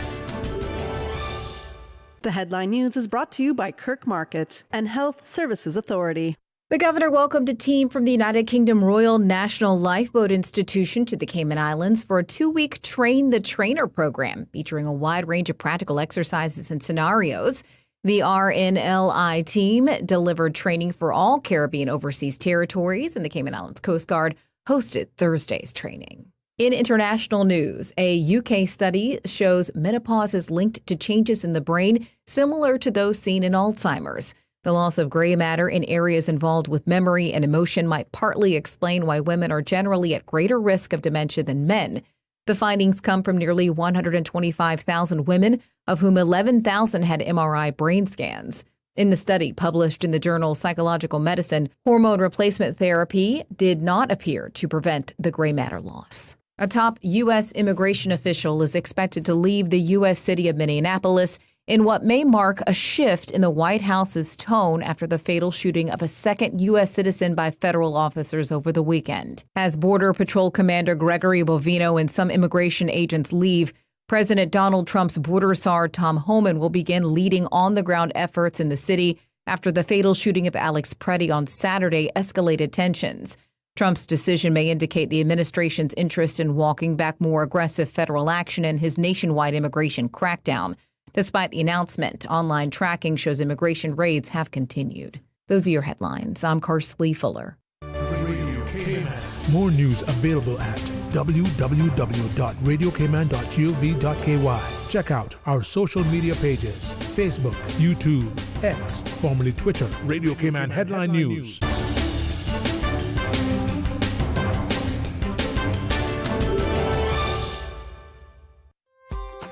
S6: The headline news is brought to you by Kirk Market and Health Services Authority.
S17: The governor welcomed a team from the United Kingdom Royal National Lifeboat Institution to the Cayman Islands for a 2-week Train the Trainer program, featuring a wide range of practical exercises and scenarios. The RNLI team delivered training for all Caribbean overseas territories, and the Cayman Islands Coast Guard hosted Thursday's training. In international news, a UK study shows menopause is linked to changes in the brain similar to those seen in Alzheimer's. The loss of gray matter in areas involved with memory and emotion might partly explain why women are generally at greater risk of dementia than men. The findings come from nearly 125,000 women, of whom 11,000 had MRI brain scans. In the study published in the journal Psychological Medicine, hormone replacement therapy did not appear to prevent the gray matter loss. A top U.S. immigration official is expected to leave the U.S. city of Minneapolis in what may mark a shift in the White House's tone after the fatal shooting of a second U.S. citizen by federal officers over the weekend. As Border Patrol Commander Gregory Bovino and some immigration agents leave, President Donald Trump's border czar Tom Homan will begin leading on-the-ground efforts in the city after the fatal shooting of Alex Preddy on Saturday escalated tensions. Trump's decision may indicate the administration's interest in walking back more aggressive federal action in his nationwide immigration crackdown. Despite the announcement, online tracking shows immigration raids have continued. Those are your headlines. I'm Carsley Fuller.
S4: Radio Cayman. More news available at www.radiocayman.gov.ky. Check out our social media pages: Facebook, YouTube, X, formerly Twitter, Radio Cayman Headline News.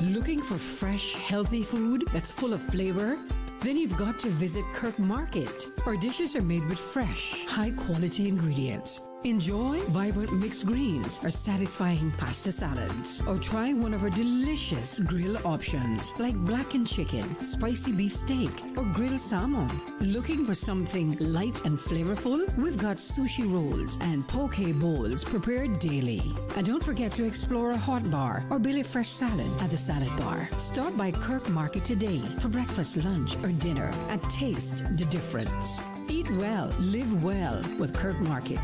S18: Looking for fresh, healthy food that's full of flavor? Then you've got to visit Kirk Market. Our dishes are made with fresh, high-quality ingredients. Enjoy vibrant mixed greens or satisfying pasta salads. Or try one of our delicious grill options like blackened chicken, spicy beef steak, or grilled salmon. Looking for something light and flavorful? We've got sushi rolls and poke bowls prepared daily. And don't forget to explore a hot bar or Billy Fresh salad at the salad bar. Stop by Kirk Market today for breakfast, lunch, or dinner and taste the difference. Eat well, live well with Kirk Market.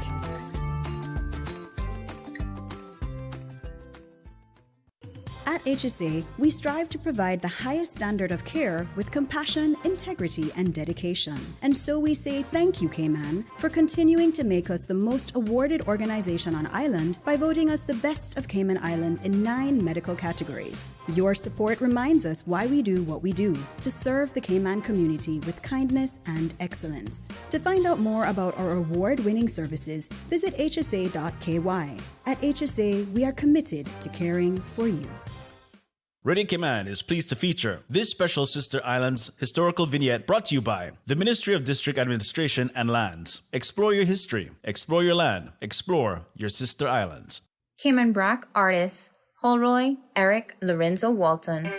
S6: At
S19: HSA, we strive to provide the highest standard of care with compassion, integrity, and dedication. And so we say thank you, Cayman, for continuing to make us the most awarded organization on island by voting us the best of Cayman Islands in 9 medical categories. Your support reminds us why we do what we do, to serve the Cayman community with kindness and excellence. To find out more about our award-winning services, visit hsa.ky. At HSA, we are committed to caring for you.
S20: Radio Cayman is pleased to feature this special Sister Islands historical vignette brought to you by the Ministry of District Administration and Lands. Explore your history, explore your land, explore your Sister Islands.
S9: Cayman Brac artist Holroy Eric Lorenzo Walton,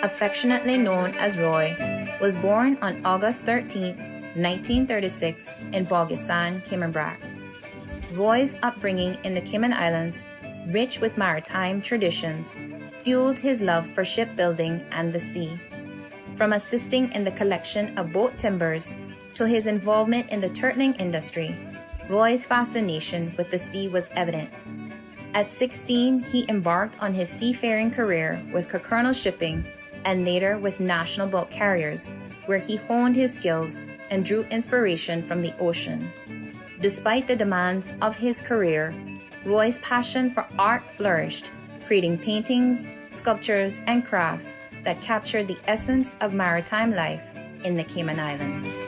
S9: affectionately known as Roy, was born on August 13, 1936 in Bogasan, Cayman Brac. Roy's upbringing in the Cayman Islands, rich with maritime traditions, fueled his love for shipbuilding and the sea. From assisting in the collection of boat timbers to his involvement in the turtling industry, Roy's fascination with the sea was evident. At 16, he embarked on his seafaring career with Colonel Shipping and later with National Boat Carriers, where he honed his skills and drew inspiration from the ocean. Despite the demands of his career, Roy's passion for art flourished, creating paintings, sculptures, and crafts that captured the essence of maritime life in the Cayman Islands.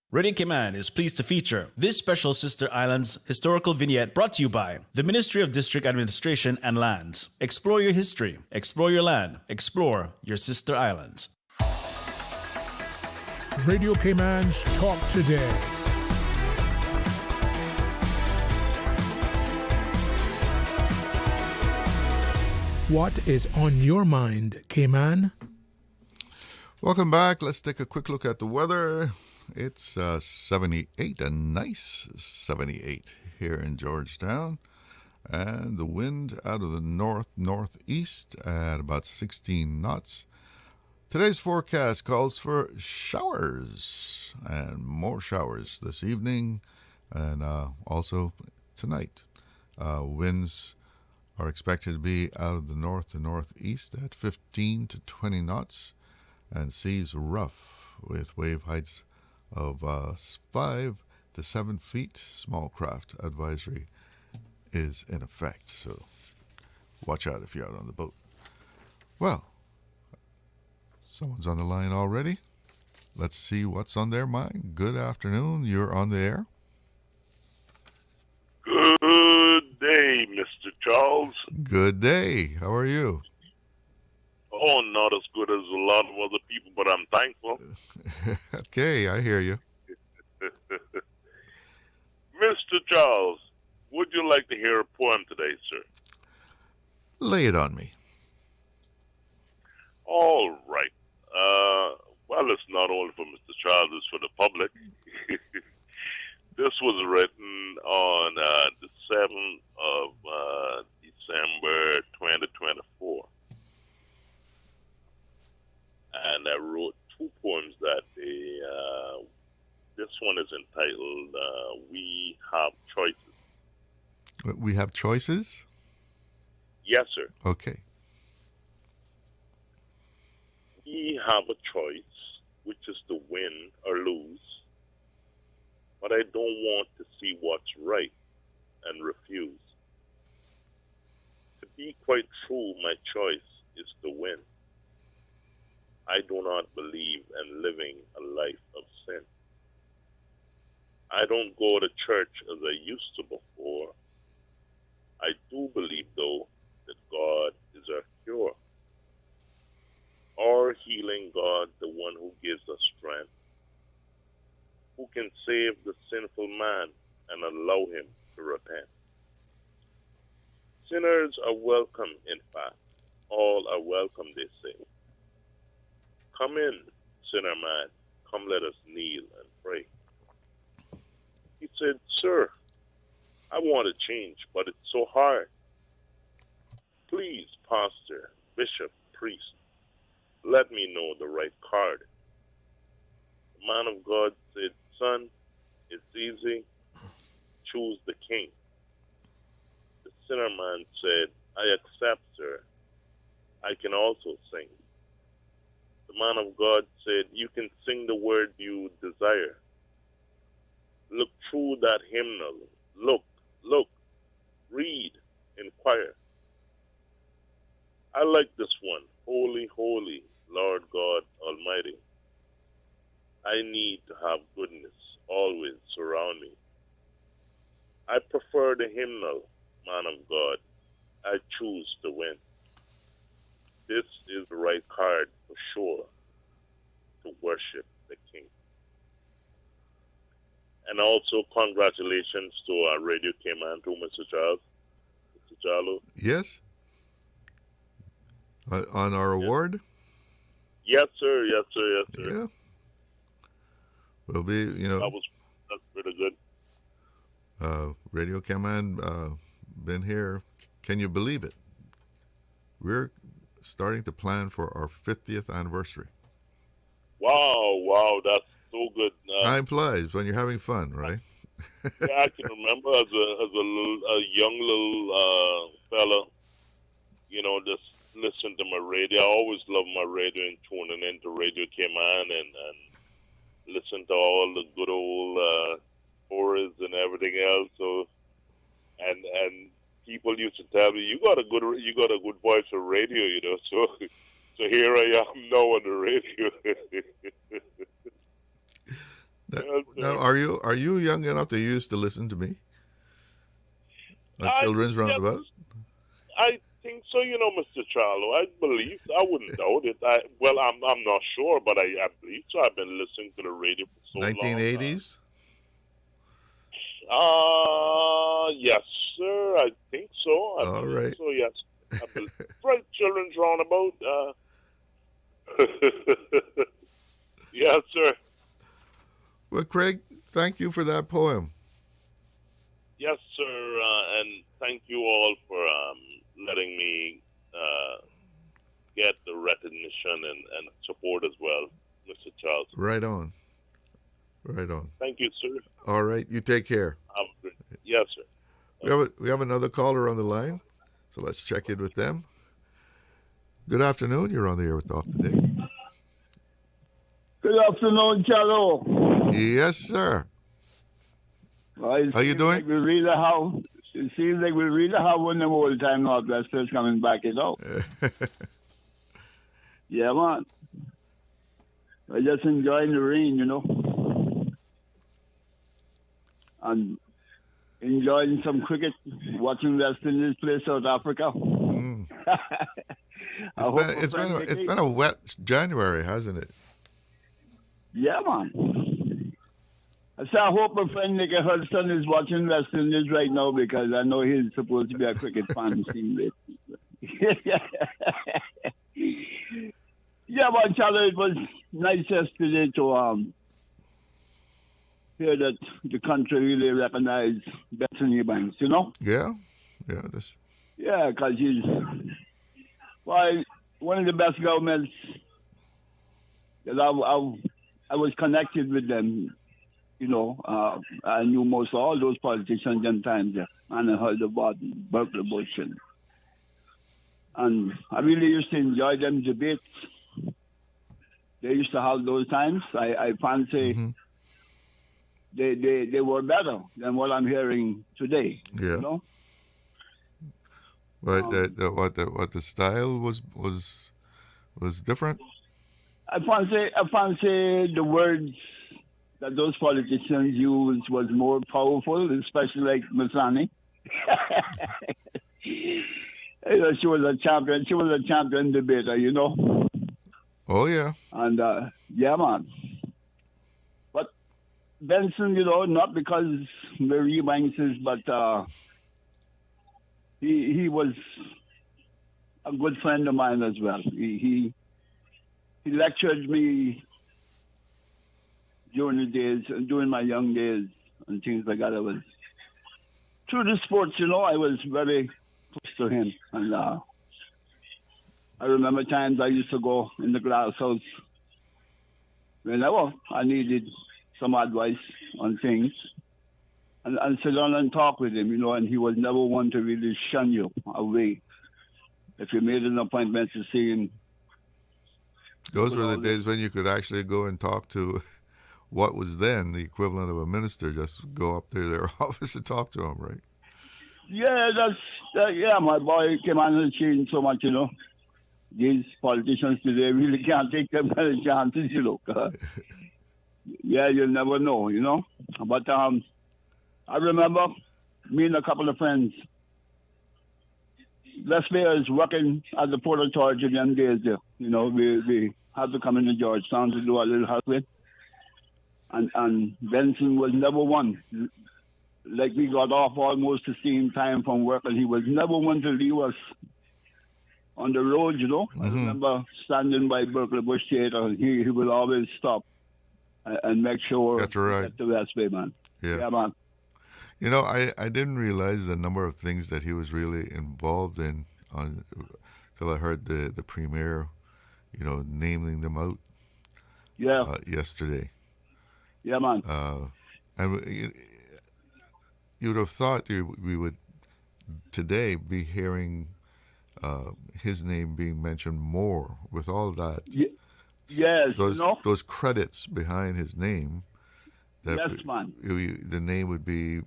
S20: Radio Cayman is pleased to feature this special Sister Islands historical vignette brought to you by the Ministry of District Administration and Lands. Explore your history, explore your land, explore your Sister Islands.
S4: Radio Cayman's Talk Today. What is on your mind, Cayman?
S8: Welcome back. Let's take a quick look at the weather. It's 78, a nice 78 here in Georgetown. And the wind out of the north-northeast at about 16 knots. Today's forecast calls for showers and more showers this evening and also tonight. Winds are expected to be out of the north to northeast at 15 to 20 knots and seas rough with wave heights of 5 to 7 feet. Small craft advisory is in effect, so watch out if you're out on the boat. Well, someone's on the line already. Let's see what's on their mind. Good afternoon. You're on the air.
S21: Good day, Mr. Charles.
S8: Good day. How are you?
S21: Oh, not as good as a lot of other people, but I'm thankful.
S8: Okay, I hear you.
S21: Mr. Charles, would you like to hear a poem today, sir?
S8: Lay it on me.
S21: All right. Well, it's not only for Mr. Charles, it's for the public. This was written on the 7th of December 2024. And I wrote 2 poems that day. This one is entitled We Have Choices.
S8: We have choices?
S21: Yes, sir.
S8: Okay.
S21: We have a choice, which is to win or lose. But I don't want to see what's right and refuse. To be quite true, my choice is to win. I do not believe in living a life of sin. I don't go to church as I used to before. I do believe, though, that God is our cure. Our healing God, the one who gives us strength, who can save the sinful man and allow him to repent. Sinners are welcome, in fact. All are welcome, they say. Come in, sinner man. Come, let us kneel and pray. He said, Sir, I want to change, but it's so hard. Please, pastor, bishop, priest, let me know the right card. The man of God said, Son, It's easy. Choose the king. The sinner man said, I accept, sir. I can also sing. The man of God said, you can sing the word you desire. Look through that hymnal. Look, read, inquire. I like this one. Holy, holy, Lord God Almighty. I need to have goodness always surround me. I prefer the hymnal, man of God. I choose to win. This is the right card for sure to worship the King. And also congratulations to our Radio Cayman, to Mr. Charles. Mr. Jalo.
S8: Yes? On our award?
S21: Yes, sir.
S8: Yeah. We'll be,
S21: That's pretty good.
S8: Radio Cayman, been here. Can you believe it? We're starting to plan for our 50th anniversary.
S21: Wow, that's so good.
S8: Time flies when you're having fun, right?
S21: Yeah, I can remember as a young little fella, just listen to my radio. I always loved my radio and tuning into Radio Cayman and listen to all the good old stories and everything else. So, and people used to tell me, you got a good voice for radio, So here I am now on the radio.
S8: Now, are you young enough to used to listen to me on Children's Roundabout?
S21: I think so, Mr. Charlo. I believe. I wouldn't doubt it. I'm not sure, but I believe so. I've been listening to the radio for so
S8: 1980s?
S21: long. Yes, sir. I think so.
S8: All right.
S21: So yes, I believe. Right, Children's Roundabout. Yes, sir.
S8: Well, Craig, thank you for that poem.
S21: Yes, sir, and thank you all for letting me get the recognition and support as well, Mr. Charles.
S8: Right on.
S21: Thank you, sir.
S8: All right, you take care.
S21: Yes, sir.
S8: We have another caller on the line, so let's check in with them. Good afternoon. You're on the air with Talk Today.
S3: Good afternoon, Charlo.
S8: Yes, sir. How you doing?
S3: Like it seems like we really have one of them old time Northwesters coming back, Yeah, man. I just enjoying the rain, And enjoying some cricket, watching West Indies play South Africa.
S8: It's been a wet January, hasn't it?
S3: Yeah, man. So I hope my friend Nicky Hudson is watching West Indies right now because I know he's supposed to be a cricket fan. Yeah, but Charlie, it was nice yesterday to hear that the country really recognized Bethany Banks,
S8: Yeah.
S3: Yeah, because he's one of the best governments that I was connected with them, I knew most of all those politicians in times, and I heard about Berkeley Bush. And I really used to enjoy them debates. They used to have those times. I fancy they were better than what I'm hearing today.
S8: Yeah. But what the style was different?
S3: I fancy the words that those politicians used was more powerful, especially like Masani. She was a champion. She was a champion debater,
S8: Oh yeah.
S3: And yeah, man. But Benson, not because Marie Banks is, but he was a good friend of mine as well. He lectured me during my young days and things like that. I was through the sports, I was very close to him. And I remember times I used to go in the glass house whenever I needed some advice on things, and sit down and talk with him, and he was never one to really shun you away. If you made an appointment to see him.
S8: Those were the days when you could actually go and talk to what was then the equivalent of a minister, just go up to their office and talk to him, right?
S3: Yeah, my boy came on and changed so much, These politicians today really can't take them kind of chances, Yeah, you'll never know, But I remember me and a couple of friends, Les Bears working at the Port Authority in them days there. We had to come into Georgetown to do a little hospital. And Benson was never one. Like we got off almost the same time from work, and he was never one to leave us on the road, I remember standing by Berkeley Bush Theater, and he would always stop and make sure
S8: That's right.
S3: Get the West Bay, man. Yeah, man.
S8: I didn't realize the number of things that he was really involved in until I heard the premier, naming them out.
S3: Yeah.
S8: Yesterday.
S3: Yeah, man.
S8: And you'd have thought we would today be hearing his name being mentioned more with all that.
S3: Yes,
S8: those credits behind his name. That
S3: yes, man.
S8: The name would be,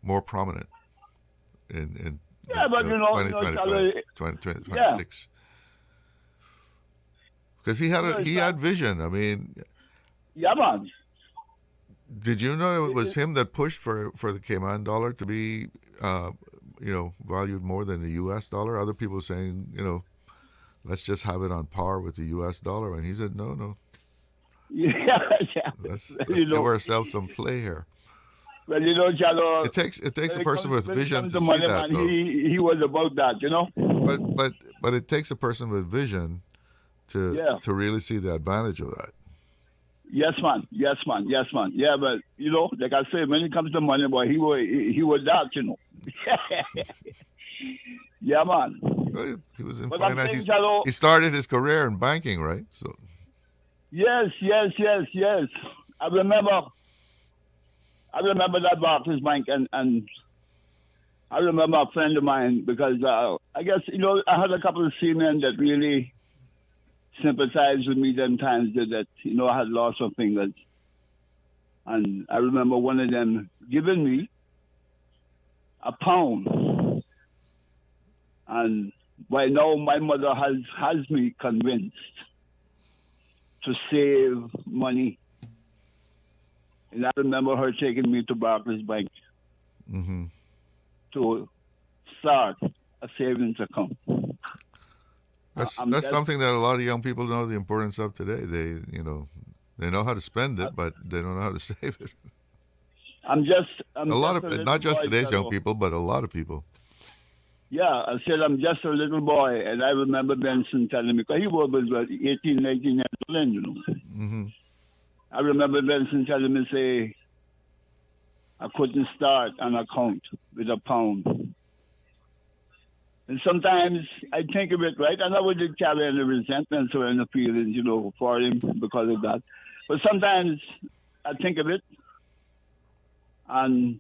S8: more prominent in
S3: but
S8: 2026. Because he had vision. I mean.
S3: Yeah, man.
S8: Did you know it was him that pushed for the Cayman dollar to be, valued more than the U.S. dollar? Other people saying, let's just have it on par with the U.S. dollar, and he said, no.
S3: Yeah.
S8: Let's give ourselves some play here.
S3: Well, Chalo,
S8: it takes a person with vision to see
S3: money,
S8: that.
S3: Man, he was about that,
S8: But it takes a person with vision to really see the advantage of that.
S3: Yes, man. Yeah, but like I say, when it comes to money, boy, he was that, Yeah, man.
S8: Well, he was in finance. He started his career in banking, right? So.
S3: Yes. I remember that Barclays Bank, and I remember a friend of mine because I guess I had a couple of seamen that really sympathized with me them times that I had lost some fingers, and I remember one of them giving me £1, and by now my mother has me convinced to save money. And I remember her taking me to Barclays Bank to start a savings account.
S8: That's something that a lot of young people know the importance of today. They know how to spend it, but they don't know how to save it.
S3: I'm
S8: not just today's young people, but a lot of people.
S3: Yeah, I said I'm just a little boy, and I remember Benson telling me, because he was about 18, 19 years old, I remember Benson telling me, say, I couldn't start an account with £1. And sometimes I think of it, right? And I wouldn't carry any resentment or any feelings, for him because of that. But sometimes I think of it, and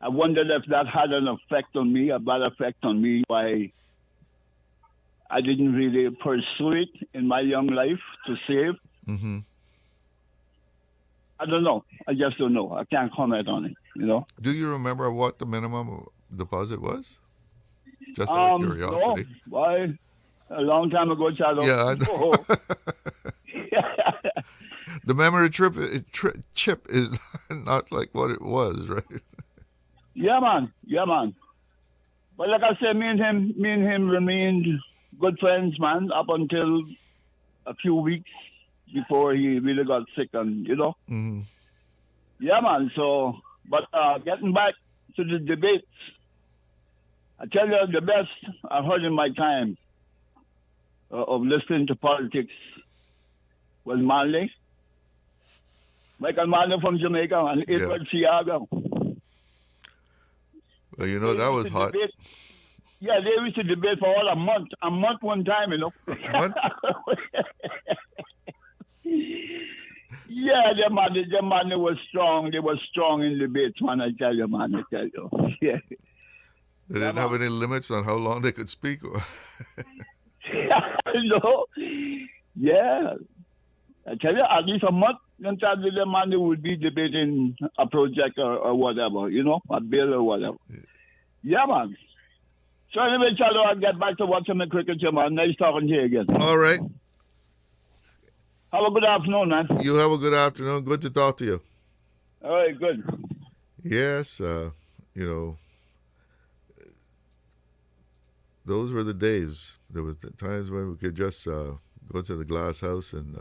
S3: I wondered if that had an effect on me, a bad effect on me, why I didn't really pursue it in my young life to save. I don't know. I just don't know. I can't comment on it,
S8: Do you remember what the minimum deposit was? Just out of curiosity.
S3: No, why? A long time ago, Charles.
S8: Yeah, I know. The memory chip is not like what it was, right?
S3: Yeah, man. But like I said, me and him remained good friends, man, up until a few weeks before he really got sick, and Yeah, man. So, but getting back to the debates, I tell you, the best I heard in my time of listening to politics was Manley. Michael Manley from Jamaica and Edward Siaga.
S8: Well, that was hot.
S3: Debate. Yeah, they used to debate for all a month one time, Yeah, the man they was strong. They were strong in debates, man. I tell you, man. I tell you. Yeah.
S8: They didn't have any limits on how long they could speak.
S3: No. Yeah. I tell you, at least a month, sometimes the man they would be debating a project or whatever, you know, a bill or whatever. Yeah, man. So anyway, Charlie, I'll get back to watching the cricket, man. Nice talking to you again.
S8: All right.
S3: Have a good afternoon, man.
S8: You have a good afternoon. Good to talk to you.
S3: All right, good.
S8: Yes, you know, those were the days. There was the times when we could just go to the glass house and,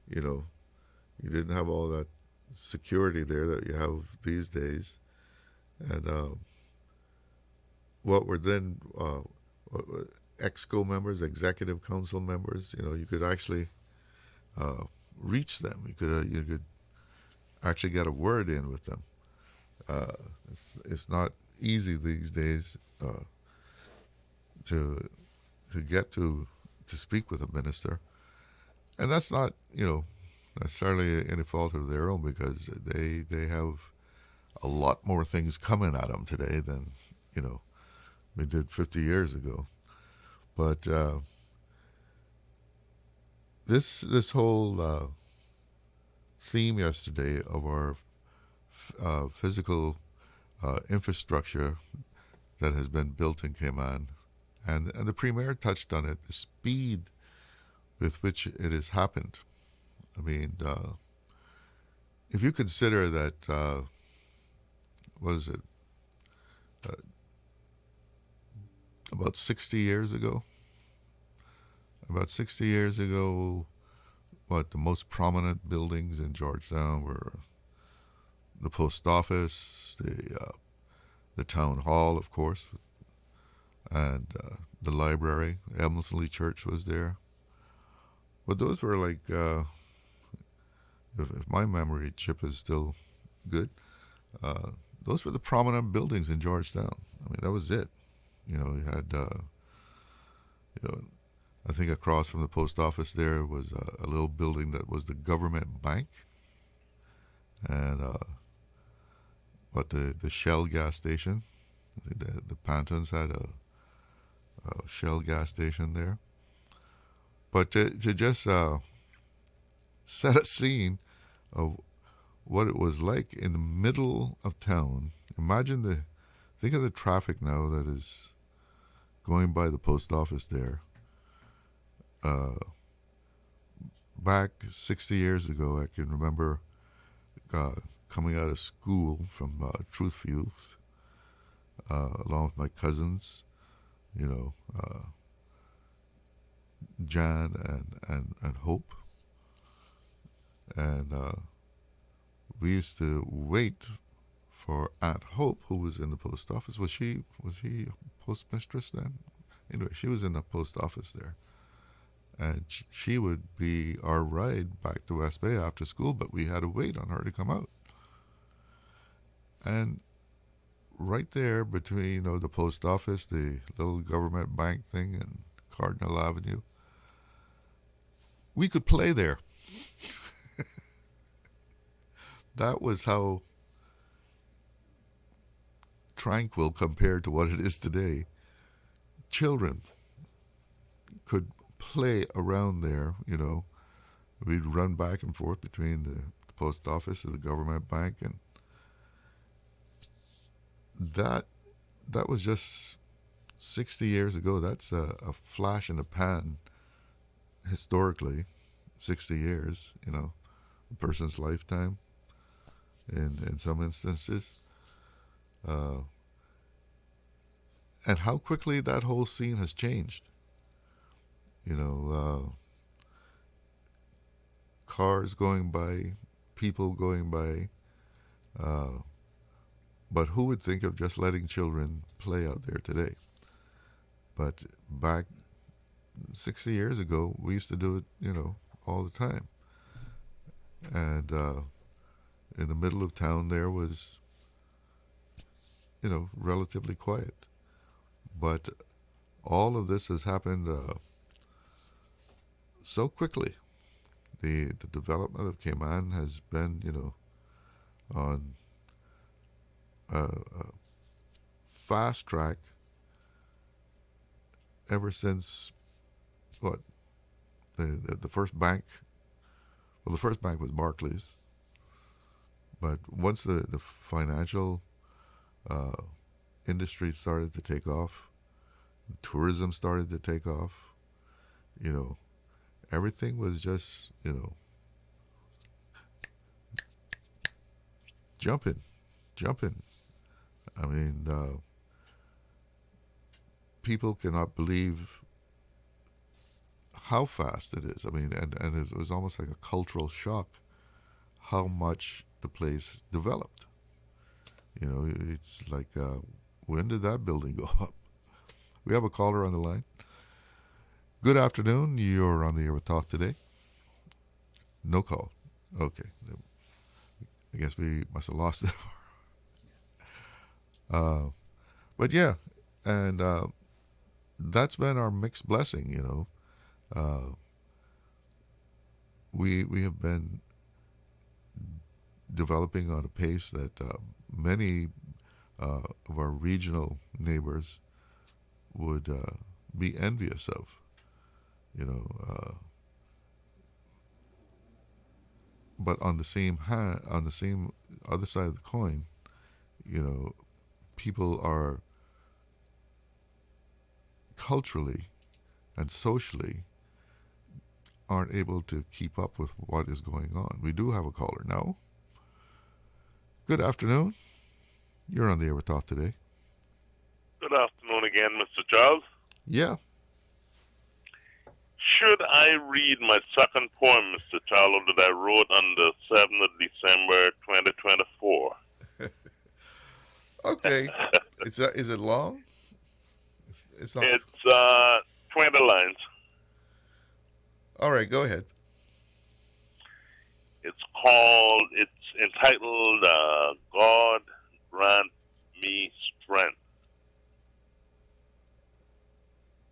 S8: you know, you didn't have all that security there that you have these days. And what were then EXCO members, executive council members, you know, you could actually reach them. You could actually get a word in with them. It's not easy these days to get to speak with a minister, and that's not, you know, necessarily any fault of their own, because they have a lot more things coming at them today than, you know, we did 50 years ago. But this whole theme yesterday of our physical infrastructure that has been built in Cayman, and the Premier touched on it, the speed with which it has happened. I mean, if you consider that, what is it, about 60 years ago, what the most prominent buildings in Georgetown were the post office, the town hall, of course, and the library. Elmsley Church was there. But those were like, if my memory chip is still good, those were the prominent buildings in Georgetown. I mean, that was it. You know, you had, you know, I think across from the post office there was a little building that was the government bank, and the Shell gas station. The Pantons had a Shell gas station there. But to just set a scene of what it was like in the middle of town. Think of the traffic now that is going by the post office there. Back 60 years ago, I can remember coming out of school from Truthfields, along with my cousins, you know, Jan and Hope, and we used to wait for Aunt Hope, who was in the post office. Was she postmistress then? Anyway, she was in the post office there. And she would be our ride back to West Bay after school, but we had to wait on her to come out. And right there between, you know, the post office, the little government bank thing, and Cardinal Avenue, we could play there. That was how tranquil compared to what it is today. Children could play around there, you know. We'd run back and forth between the post office and the government bank, and that was just 60 years ago. That's a flash in the pan historically. 60 years, you know, a person's lifetime in some instances. And how quickly that whole scene has changed. You know, cars going by, people going by, but who would think of just letting children play out there today? But back 60 years ago, we used to do it, you know, all the time. And in the middle of town there was, you know, relatively quiet. But all of this has happened so quickly the development of Cayman has been, on a fast track ever since the first bank. Well, the first bank was Barclays, but once the financial industry started to take off, tourism started to take off, everything was just, jumping. I mean, people cannot believe how fast it is. I mean, and it was almost like a cultural shock how much the place developed. It's like, when did that building go up? We have a caller on the line. Good afternoon. You're on the air with Talk Today. No call. Okay. I guess we must have lost it. But yeah, and that's been our mixed blessing, we have been developing on a pace that many of our regional neighbors would be envious of. But on the same other side of the coin, people are culturally and socially aren't able to keep up with what is going on. We do have a caller now. Good afternoon. You're on the air with Talk Today.
S21: Good afternoon again, Mr. Charles.
S8: Yeah.
S21: Should I read my second poem, Mr. Charles, that I wrote on the 7th of December, 2024?
S8: Okay. Is it long? It's not.
S21: It's 20 lines.
S8: All right, go ahead.
S21: It's entitled, God Grant Me Strength.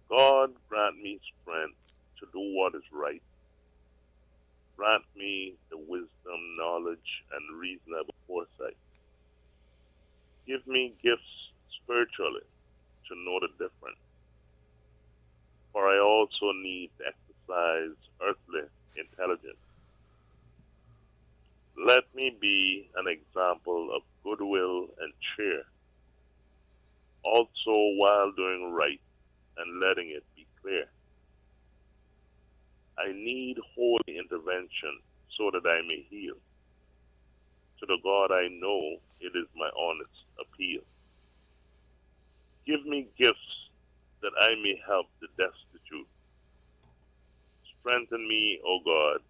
S21: God grant me strength to do what is right. Grant me the wisdom, knowledge, and reasonable foresight. Give me gifts spiritually to know the difference. For I also need to exercise earthly intelligence. Let me be an example of goodwill and cheer, also while doing right and letting it be clear. I need holy intervention so that I may heal. To the God I know, it is my honest appeal. Give me gifts that I may help the destitute. Strengthen me, O God,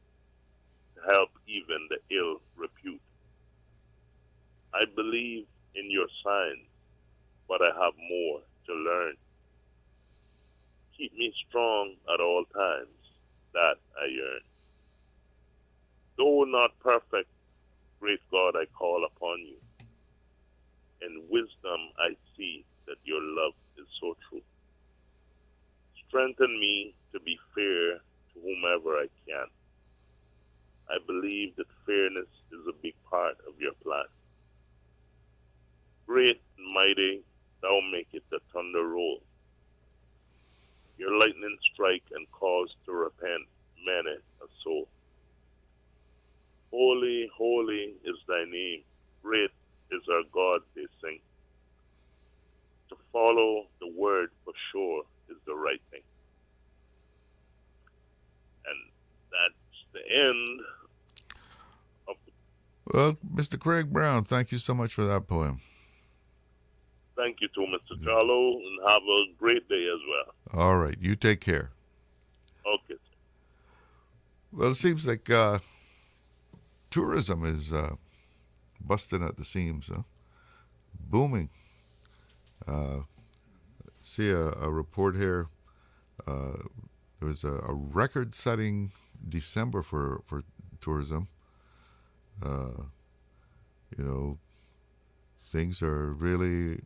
S21: to help even the ill repute. I believe in your signs, but I have more to learn. Keep me strong at all times, that I yearn. Though not perfect, great God, I call upon you. In wisdom I see that your love is so true. Strengthen me to be fair to whomever I can. I believe that fairness is a big part of your plan. Great and mighty, thou make it the thunder roll. Your lightning strike and cause to repent many a soul. Holy, holy is thy name. Great is our God, they sing. To follow the word for sure is the right thing. And that's the end of
S8: Well, Mr. Craig Brown, thank you so much for that poem.
S21: Thank you too, Mr. Charlo, and have a great day as well.
S8: All right, you take care.
S21: Okay.
S8: Well, it seems like tourism is busting at the seams, booming. See a report here. There was a record-setting December for tourism. Things are really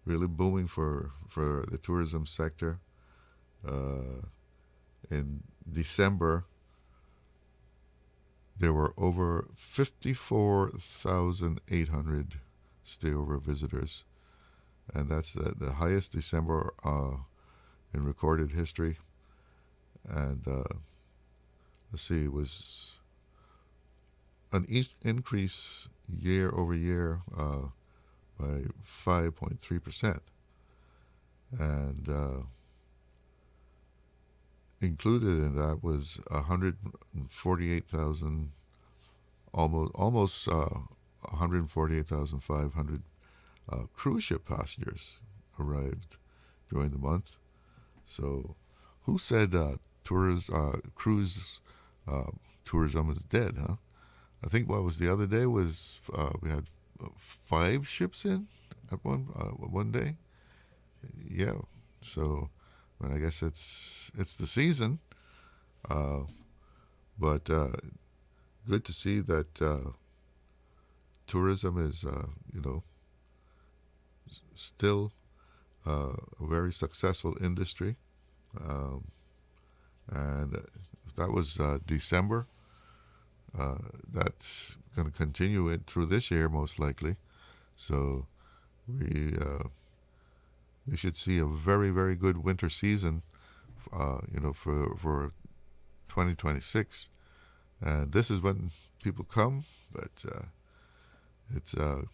S8: booming for the tourism sector. In December, there were over 54,800 stayover visitors, and that's the highest December in recorded history. And let's see, it was an increase year over year by 5.3%, and included in that was 148,000, almost 148,500 cruise ship passengers arrived during the month. So, who said cruise tourism is dead? Huh? I think what was the other day was we had 5 ships in at one day. Yeah, so I guess it's the season, but good to see that tourism is still a very successful industry, and if that was December. That's going to continue it through this year, most likely. So we should see a very, very good winter season, for 2026. And this is when people come, but it's the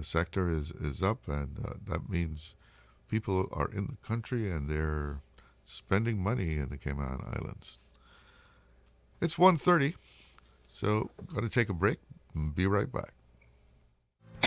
S8: sector is up, and that means people are in the country and they're spending money in the Cayman Islands. It's 1:30. So, got to take a break and be right back.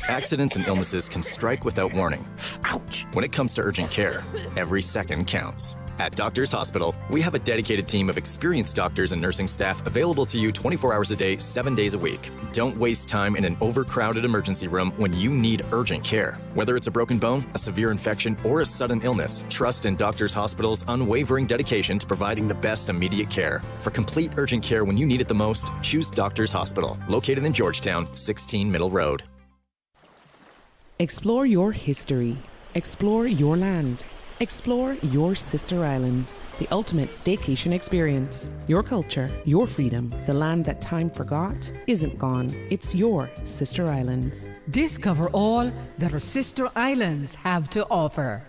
S2: Accidents and illnesses can strike without warning. Ouch! When it comes to urgent care, every second counts. At Doctors Hospital, we have a dedicated team of experienced doctors and nursing staff available to you 24 hours a day, 7 days a week. Don't waste time in an overcrowded emergency room when you need urgent care. Whether it's a broken bone, a severe infection, or a sudden illness, trust in Doctors Hospital's unwavering dedication to providing the best immediate care. For complete urgent care when you need it the most, choose Doctors Hospital, located in Georgetown, 16 Middle Road.
S22: Explore your history. Explore your land. Explore your sister islands, the ultimate staycation experience. Your culture, your freedom, the land that time forgot isn't gone. It's your sister islands.
S18: Discover all that our sister islands have to offer.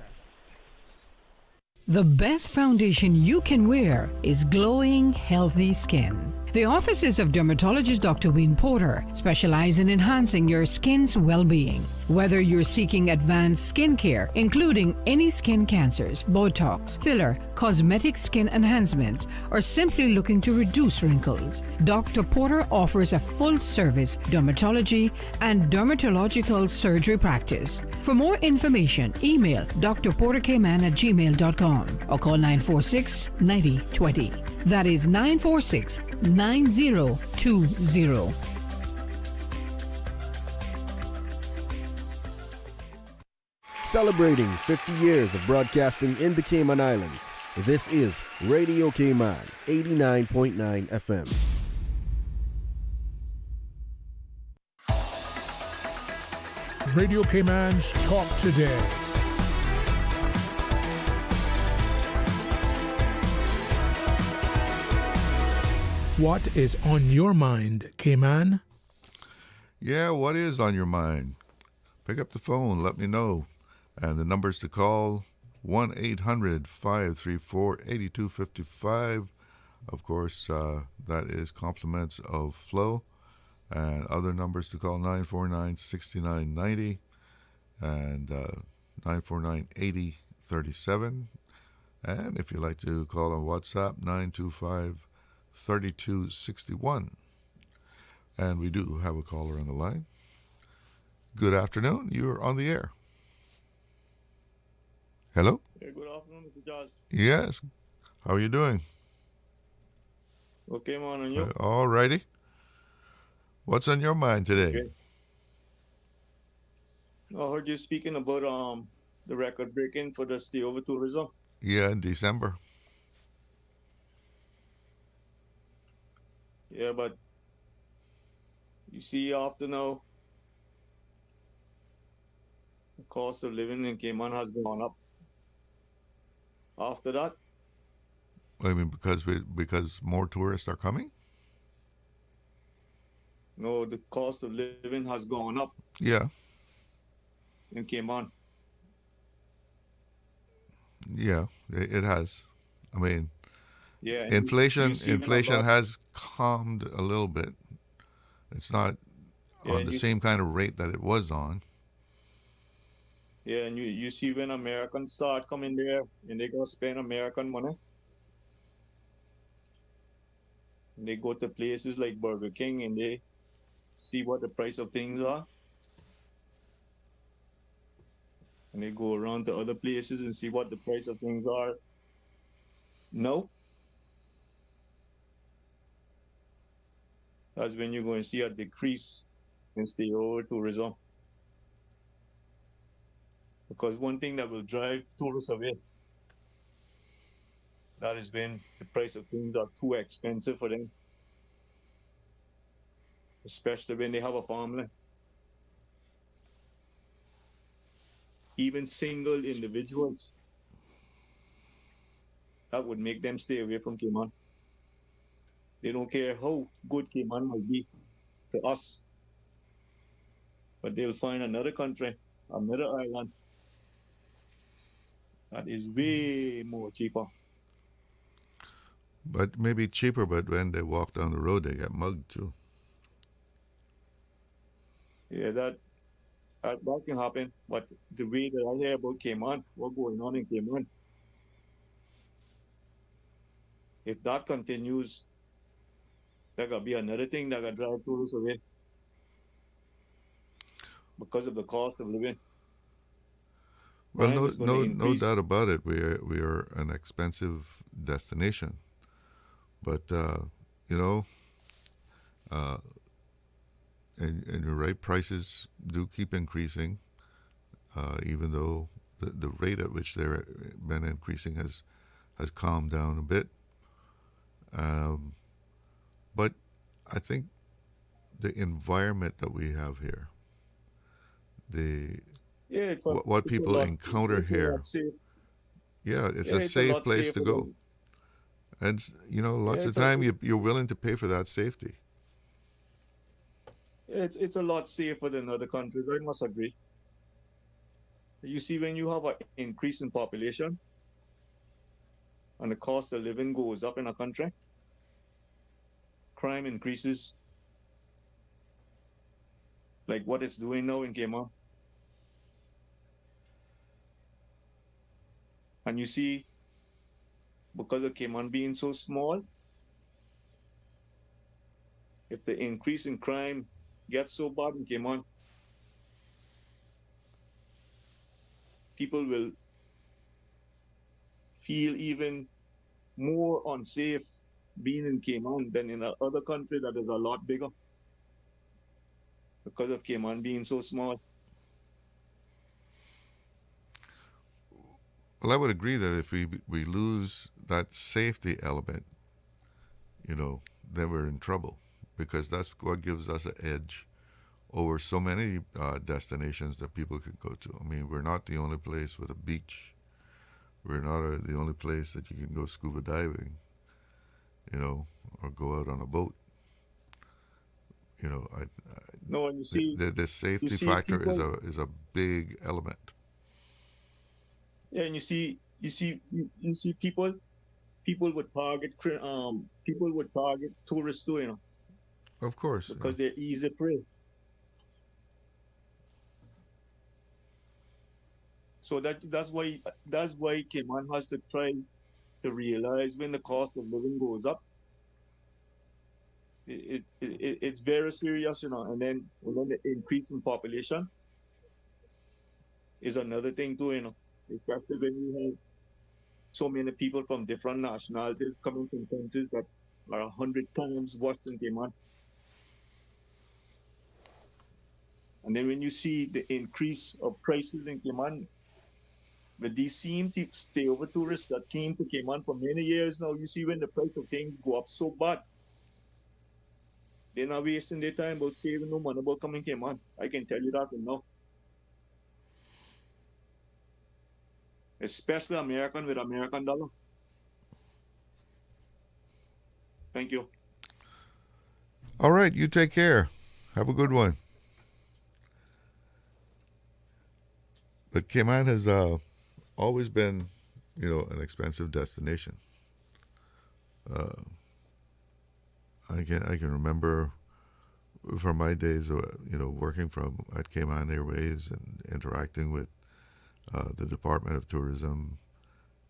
S18: The best foundation you can wear is glowing, healthy skin. The offices of dermatologist Dr. Wayne Porter specialize in enhancing your skin's well-being. Whether you're seeking advanced skincare, including any skin cancers, Botox, filler, cosmetic skin enhancements, or simply looking to reduce wrinkles, Dr. Porter offers a full-service dermatology and dermatological surgery practice. For more information, email drporterkman@gmail.com or call 946-9020. That is 946-9020.
S23: Celebrating 50 years of broadcasting in the Cayman Islands, this is Radio Cayman 89.9 FM.
S4: Radio Cayman's Talk Today. What is on your mind, Cayman?
S8: Yeah, what is on your mind? Pick up the phone, let me know. And the numbers to call, 1-800-534-8255. Of course, that is compliments of Flo. And other numbers to call, 949-6990 and 949-8037. And if you'd like to call on WhatsApp, 925-3261. And we do have a caller on the line. Good afternoon. You're on the air. Hello?
S24: Hey, good afternoon, Mr. George.
S8: Yes. How are you doing?
S24: Okay, man, and you?
S8: All righty. What's on your mind today?
S24: Okay. I heard you speaking about the record breaking for the stayover tourism.
S8: Yeah, in December.
S24: Yeah, but you see, after now, the cost of living in Cayman has gone up. After that,
S8: I mean, because more tourists are coming?
S24: the cost of living has gone up
S8: Yeah,
S24: in Cayman.
S8: yeah, it has. I mean,
S24: Yeah, and you
S8: inflation
S24: see even a lot.
S8: has calmed a little bit. It's not
S24: Yeah,
S8: on the same kind of rate that it was on.
S24: yeah, and you see when Americans start coming there and they go spend American money, and they go to places like Burger King and they see what the price of things are, and they go around to other places and see what the price of things are. No, that's when you're going to see a decrease in stay over tourism. Because one thing that will drive tourists away, that is when the price of things are too expensive for them, especially when they have a family. Even single individuals, that would make them stay away from Cayman. They don't care how good Cayman might be to us, but they'll find another country, another island that is way more cheaper.
S8: But maybe cheaper, but when they walk down the road, they get mugged too.
S24: Yeah, that can happen. But the way that I hear about Cayman, what's going on in Cayman, if that continues, there gonna be another thing that gonna drive tourists away because of the cost of living.
S8: Well,
S24: Crime is gonna
S8: no
S24: increase.
S8: doubt about it. We are an expensive destination, but you know, and you're right. Prices do keep increasing, even though the rate at which they're been increasing has calmed down a bit. But I think the environment that we have here, what people encounter here, yeah, it's a safe place to go. And lots of time you're willing to pay for that safety.
S24: It's a lot safer than other countries. I must agree. You see, when you have an increase in population and the cost of living goes up in a country, crime increases, like what it's doing now in Cayman. And you see, because of Cayman being so small, if the increase in crime gets so bad in Cayman, people will feel even more unsafe being in Cayman than in another country that is a lot bigger because of Cayman being so small.
S8: Well, I would agree that if we lose that safety element, then we're in trouble, because that's what gives us an edge over so many destinations that people could go to. I mean, we're not the only place with a beach. We're not the only place that you can go scuba diving, or go out on a boat.
S24: No, and you see,
S8: the safety factor people, is a big element.
S24: Yeah, and you see people would target tourists too,
S8: Of course,
S24: because they're easy prey. So that's why Cayman has to try to realize when the cost of living goes up, it's very serious, and then the increase in population is another thing too, especially when you have so many people from different nationalities coming from countries that are 100 times worse than Cayman. And then when you see the increase of prices in Cayman, but these seem to stay over tourists that came to Cayman for many years now, you see when the price of things go up so bad, they're not wasting their time about saving no money about coming to Cayman. I can tell you that now. Especially American with American dollar. Thank you.
S8: All right, you take care. Have a good one. But Cayman has always been, an expensive destination. I can remember from my days, working at Cayman Airways and interacting with the Department of Tourism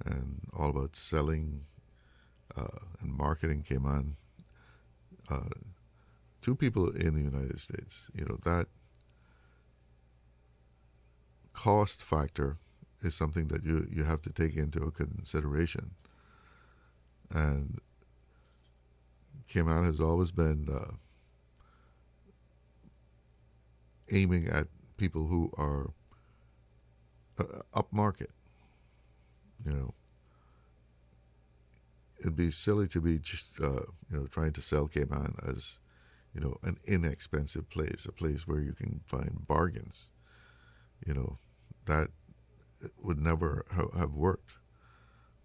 S8: and all about selling and marketing Cayman to people in the United States. That cost factor is something that you have to take into consideration. And Cayman has always been aiming at people who are upmarket. It'd be silly to be just trying to sell Cayman as an inexpensive place, a place where you can find bargains. That would never have worked.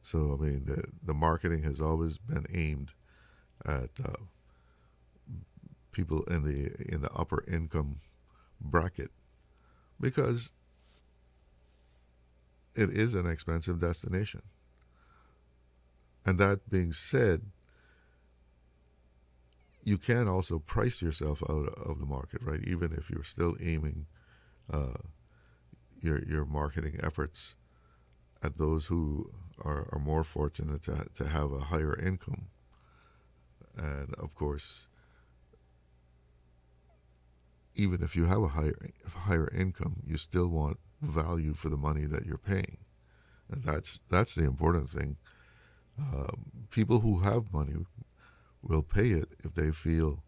S8: So I mean, the marketing has always been aimed at people in the upper income bracket, because it is an expensive destination. And that being said, you can also price yourself out of the market, right? Even if you're still aiming your marketing efforts at those who are more fortunate to have a higher income. And of course, even if you have a higher income, you still want value for the money that you're paying, and that's the important thing. People who have money will pay it if they feel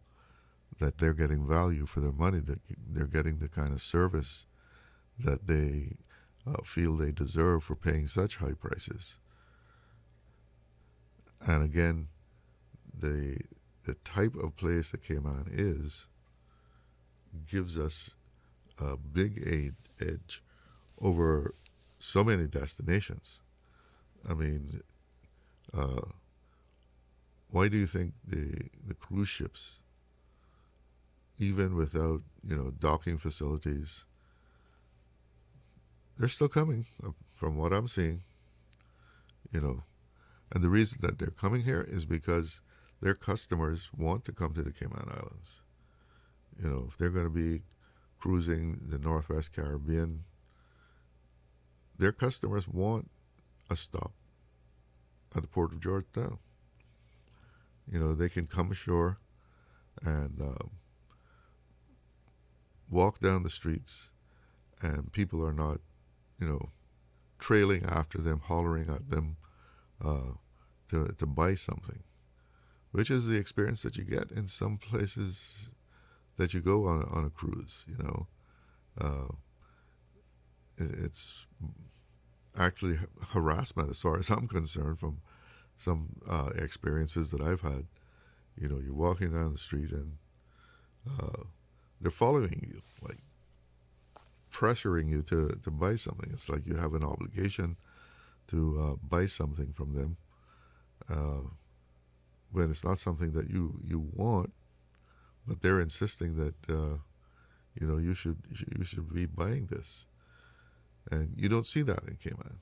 S8: that they're getting value for their money, that they're getting the kind of service that they feel they deserve for paying such high prices. And again, the type of place that Cayman is gives us a big edge over so many destinations. I mean, why do you think the cruise ships, even without docking facilities, they're still coming, from what I'm seeing, and the reason that they're coming here is because their customers want to come to the Cayman Islands. If they're going to be cruising the Northwest Caribbean, their customers want a stop at the Port of Georgetown. They can come ashore and walk down the streets, and people are not, trailing after them, hollering at them to buy something, which is the experience that you get in some places that you go on a cruise. It's actually harassment as far as I'm concerned from some experiences that I've had. You're walking down the street and they're following you, like pressuring you to buy something. It's like you have an obligation to buy something from them when it's not something that you want, but they're insisting that you should be buying this, and you don't see that in Cayman.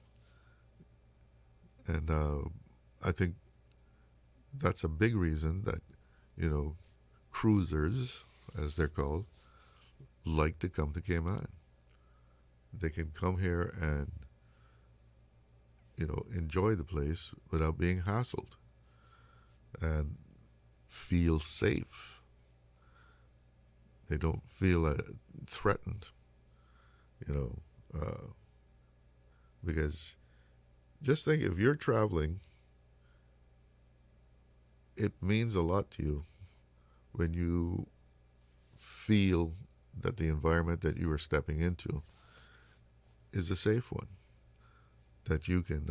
S8: And I think that's a big reason that cruisers, as they're called, like to come to Cayman. They can come here and enjoy the place without being hassled and feel safe. They don't feel threatened, because just think, if you're traveling, it means a lot to you when you feel that the environment that you are stepping into is a safe one, that you can,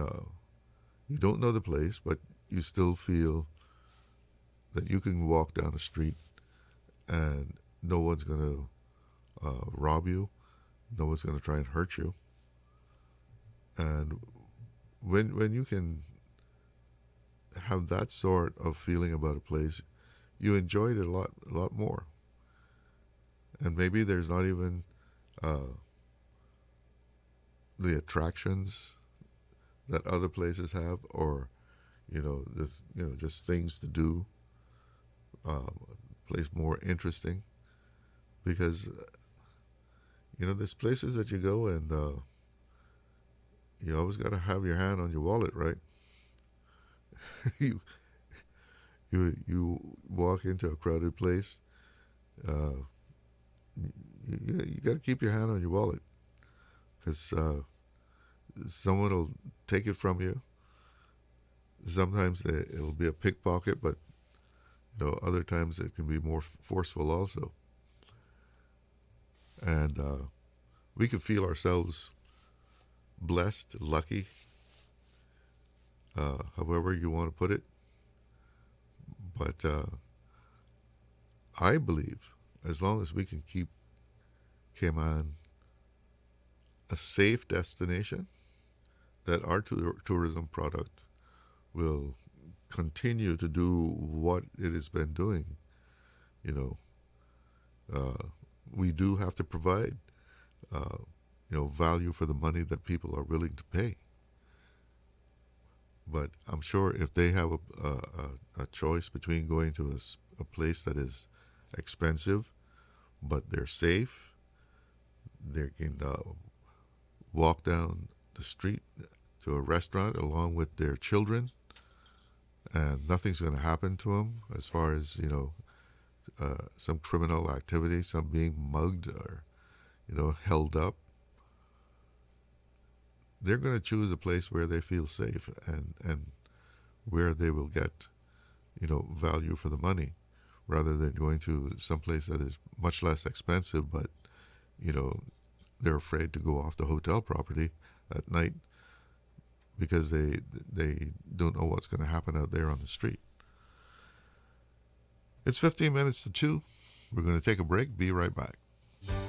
S8: you don't know the place, but you still feel that you can walk down the street and no one's going to rob you, no one's going to try and hurt you. And when you can have that sort of feeling about a place, you enjoy it a lot more. And maybe there's not even the attractions that other places have, or just things to do. Place more interesting, because there's places that you go and you always got to have your hand on your wallet, right? you walk into a crowded place, you got to keep your hand on your wallet, because someone will take it from you. Sometimes it'll be a pickpocket, but other times it can be more forceful also. And we can feel ourselves blessed, lucky, however you want to put it. But I believe as long as we can keep Cayman a safe destination, that our tourism product will continue to do what it has been doing. We do have to provide, value for the money that people are willing to pay. But I'm sure if they have a choice between going to a place that is expensive, but they're safe, they can walk down the street to a restaurant along with their children, and nothing's going to happen to them as far as, some criminal activity, some being mugged or, held up. They're going to choose a place where they feel safe and where they will get, value for the money, rather than going to some place that is much less expensive, but, they're afraid to go off the hotel property at night because they don't know what's going to happen out there on the street. It's 15 minutes to 2. We're going to take a break. Be right back.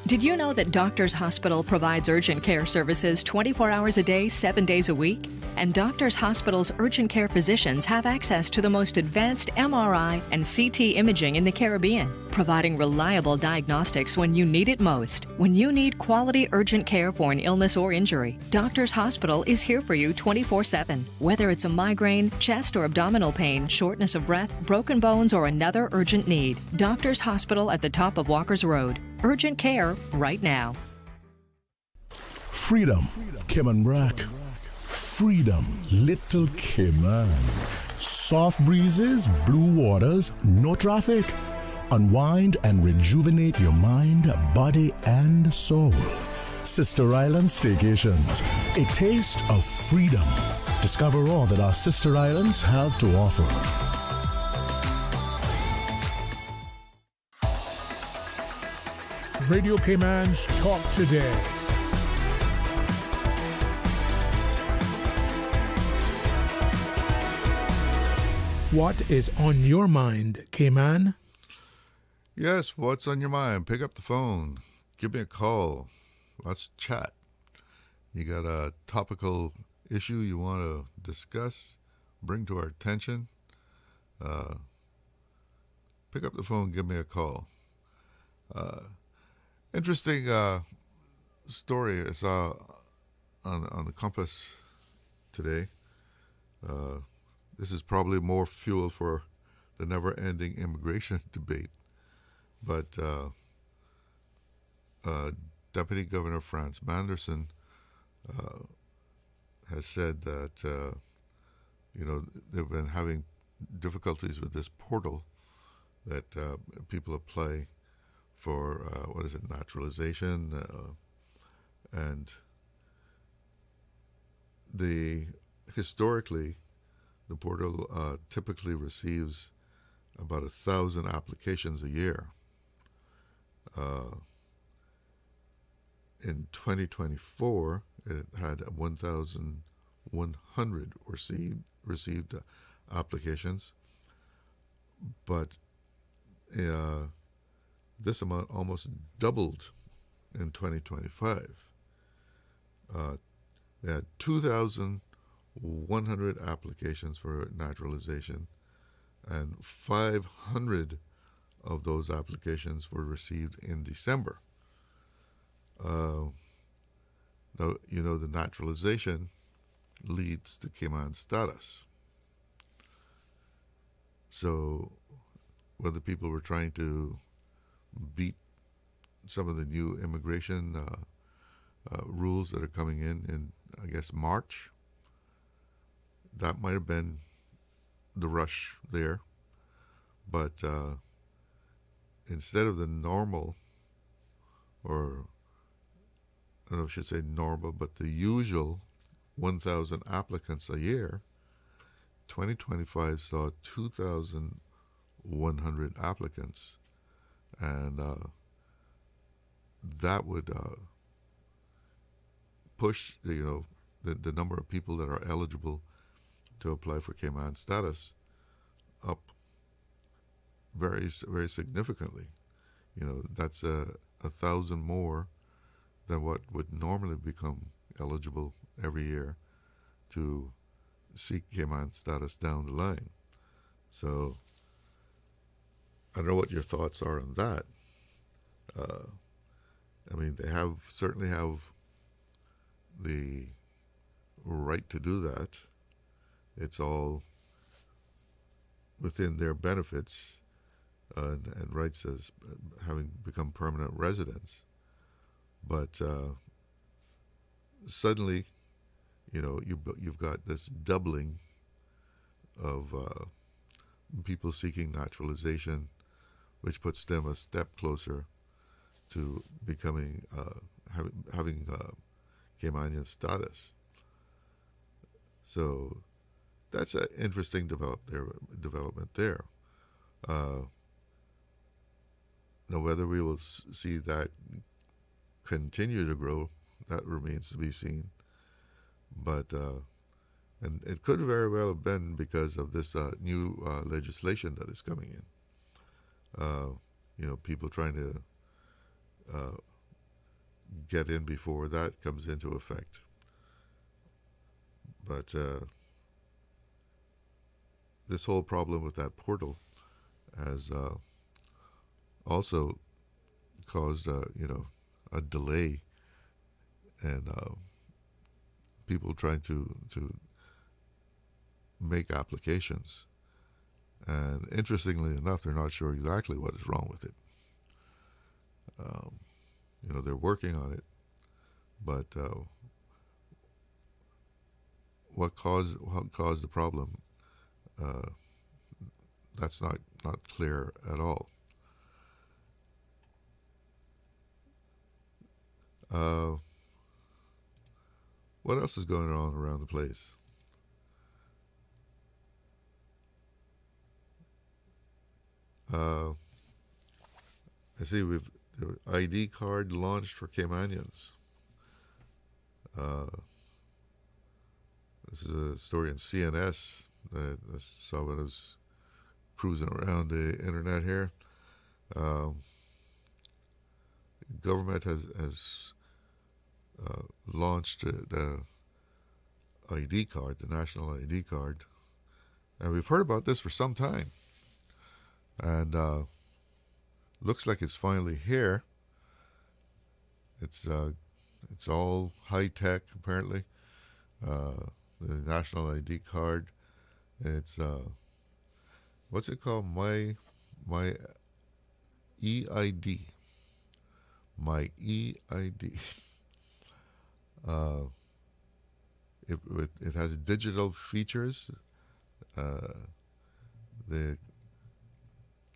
S1: Did you know that Doctors Hospital provides urgent care services 24 hours a day, 7 days a week? And Doctors Hospital's urgent care physicians have access to the most advanced MRI and CT imaging in the Caribbean, providing reliable diagnostics when you need it most. When you need quality urgent care for an illness or injury, Doctors Hospital is here for you 24/7. Whether it's a migraine, chest or abdominal pain, shortness of breath, broken bones, or another urgent need, Doctors Hospital at the top of Walker's Road. Urgent care right now.
S4: Freedom, Cayman Brack. Freedom, Little Cayman. Soft breezes, blue waters, no traffic. Unwind and rejuvenate your mind, body, and soul. Sister Island Staycations, a taste of freedom. Discover all that our sister islands have to offer.
S7: Radio Cayman's Talk Today. What is on your mind, Cayman?
S8: Yes, what's on your mind? Pick up the phone. Give me a call. Let's chat. You got a topical issue you want to discuss, bring to our attention? Pick up the phone, give me a call. Interesting story I saw on the Compass today. This is probably more fuel for the never-ending immigration debate. But Deputy Governor Frans Manderson has said that they've been having difficulties with this portal that people apply for naturalization, and historically the portal typically receives about 1,000 applications a year. In 2024, it had 1,100 received applications, but this amount almost doubled in 2025. They had 2,100 applications for naturalization, and 500 of those applications were received in December. Now, the naturalization leads to Cayman status. So whether people were trying to beat some of the new immigration rules that are coming in, I guess, March, that might have been the rush there. But instead of the normal, or I don't know if I should say normal, but the usual 1,000 applicants a year, 2025 saw 2,100 applicants, and that would push the number of people that are eligible to apply for Cayman status up very, very significantly. That's 1,000 more than what would normally become eligible every year to seek Cayman status down the line. So I don't know what your thoughts are on that. They certainly have the right to do that. It's all within their benefits and rights as having become permanent residents. But suddenly, you've got this doubling of people seeking naturalization, which puts them a step closer to becoming having Caymanian status. So that's an interesting development there. Now, whether we will see that continue to grow, that remains to be seen. But and it could very well have been because of this new legislation that is coming in. People trying to get in before that comes into effect. But this whole problem with that portal has also caused a delay, and people trying to make applications. And interestingly enough, they're not sure exactly what is wrong with it. They're working on it, but what caused the problem? That's not clear at all. What else is going on around the place? I see we've the ID card launched for Caymanians. This is a story in CNS that I saw when I was cruising around the internet here. Government has launched the ID card, the national ID card, and we've heard about this for some time. And looks like it's finally here. It's all high tech apparently. The national ID card. It's what's it called? My EID. My EID. It has digital features.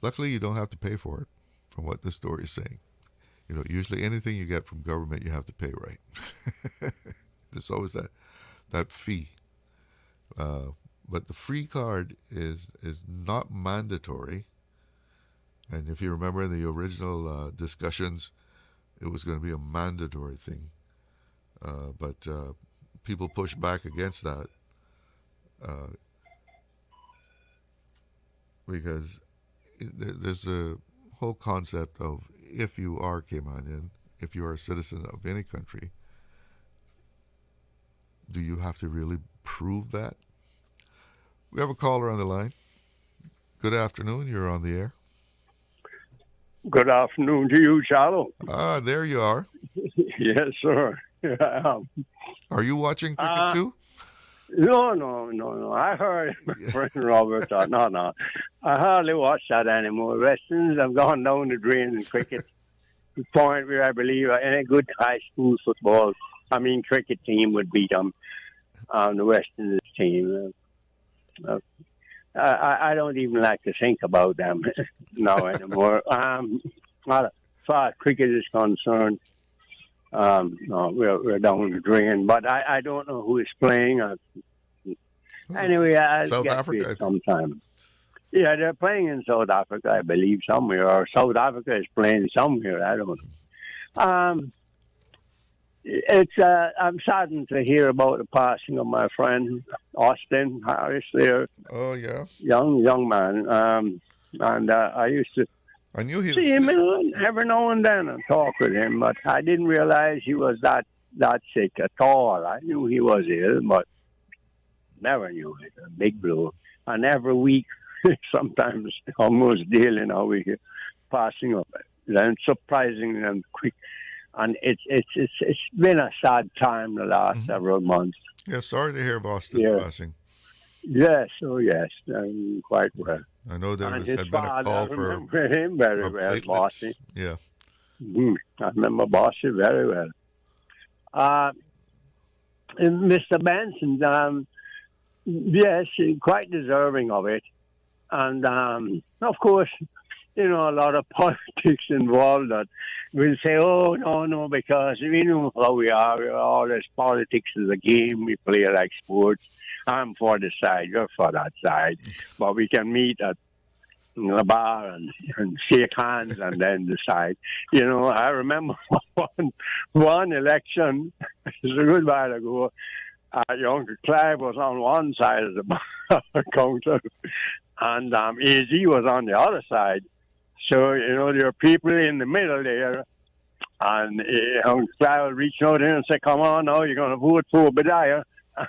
S8: Luckily, you don't have to pay for it, from what this story is saying. Usually anything you get from government, you have to pay, right? There's always that fee. But the free card is not mandatory. And if you remember in the original discussions, it was going to be a mandatory thing. But people push back against that because there's a whole concept of, if you are Caymanian, if you are a citizen of any country, do you have to really prove that? We have a caller on the line. Good afternoon. You're on the air.
S10: Good afternoon to you, Charlo.
S8: Ah, there you are.
S10: Yes, sir.
S8: Are you watching cricket too?
S10: No. I heard my friend Robert. No. I hardly watch that anymore. Westerns have gone down the drain in cricket. To the point where I believe any good high school cricket team would beat them on the Westerns team. I don't even like to think about them now anymore. As far as cricket is concerned, no, we're down the drain. But I don't know who is playing. Anyway, I'll
S8: South
S10: get
S8: Africa,
S10: to it sometime. Yeah, they're playing in South Africa, I believe, somewhere. Or South Africa is playing somewhere. I don't know. I'm saddened to hear about the passing of my friend Austin Harris there.
S8: Oh, yeah.
S10: Young man. I used to see him every now and then and talk with him, but I didn't realize he was that sick at all. I knew he was ill, but never knew it. A big blow. And every week, sometimes almost daily now, we hear passing of it. Then surprising and quick. And it's been a sad time the last several months.
S8: Yeah, sorry to hear of Austin's passing.
S10: Yes, quite well.
S8: I know there
S10: and
S8: had been a call
S10: I
S8: for
S10: remember him very well,
S8: platelets.
S10: Bossy.
S8: Yeah.
S10: I remember Bossy very well. Mr. Benson, yes, quite deserving of it. And, of course, a lot of politics involved that will say, oh, no, because we know how we are. All this politics is a game. We play like sports. I'm for this side, you're for that side. But we can meet at a bar and shake hands and then decide. I remember one election, it's a good while ago, your Uncle Clive was on one side of the bar counter and AG was on the other side. So, there are people in the middle there, and Uncle Clive reaching out in and say, come on now, you're going to vote for Obadiah,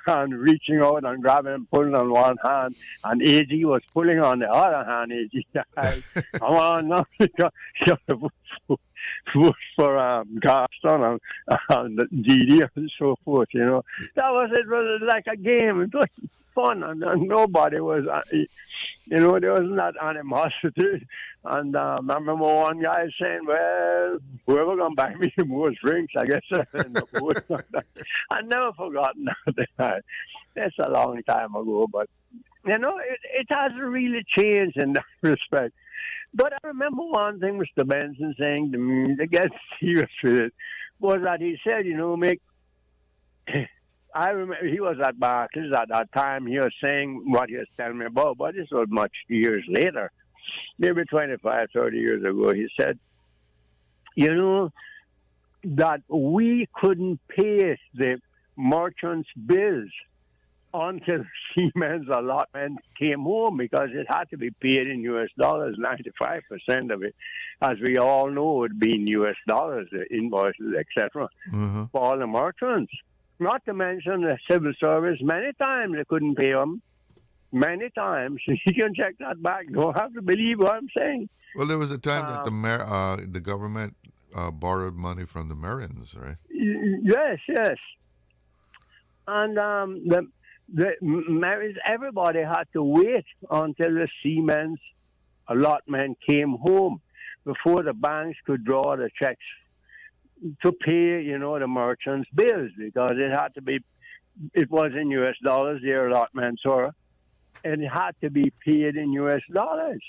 S10: and reaching out and grabbing and pulling on one hand, and AG was pulling on the other hand. AG said, come on now, you're going to vote for Garston and Didi and so forth, That was it. Was like a game. It was fun, and nobody was, there wasn't that animosity. And I remember one guy saying, well, whoever going to buy me the most drinks, I guess. I've never forgotten that. It's a long time ago, but, it hasn't really changed in that respect. But I remember one thing Mr. Benson saying to me, to get serious with it, was that he said, Mick, I remember he was at Barclays at that time. He was saying what he was telling me about, but this was much years later, maybe 25, 30 years ago. He said, that we couldn't pay the merchants' bills until Siemens allotment came home because it had to be paid in U.S. dollars, 95% of it, as we all know, would be in U.S. dollars, the invoices, etc., for all the merchants. Not to mention the civil service, many times they couldn't pay them. Many times. You can check that back. You don't have to believe what I'm saying.
S8: Well, there was a time that the government borrowed money from the Marines, right?
S10: Yes. And the Marines, everybody had to wait until the Siemens allotment came home before the banks could draw the checks to pay, the merchants' bills, because it was in U.S. dollars, their allotments were, and it had to be paid in U.S. dollars.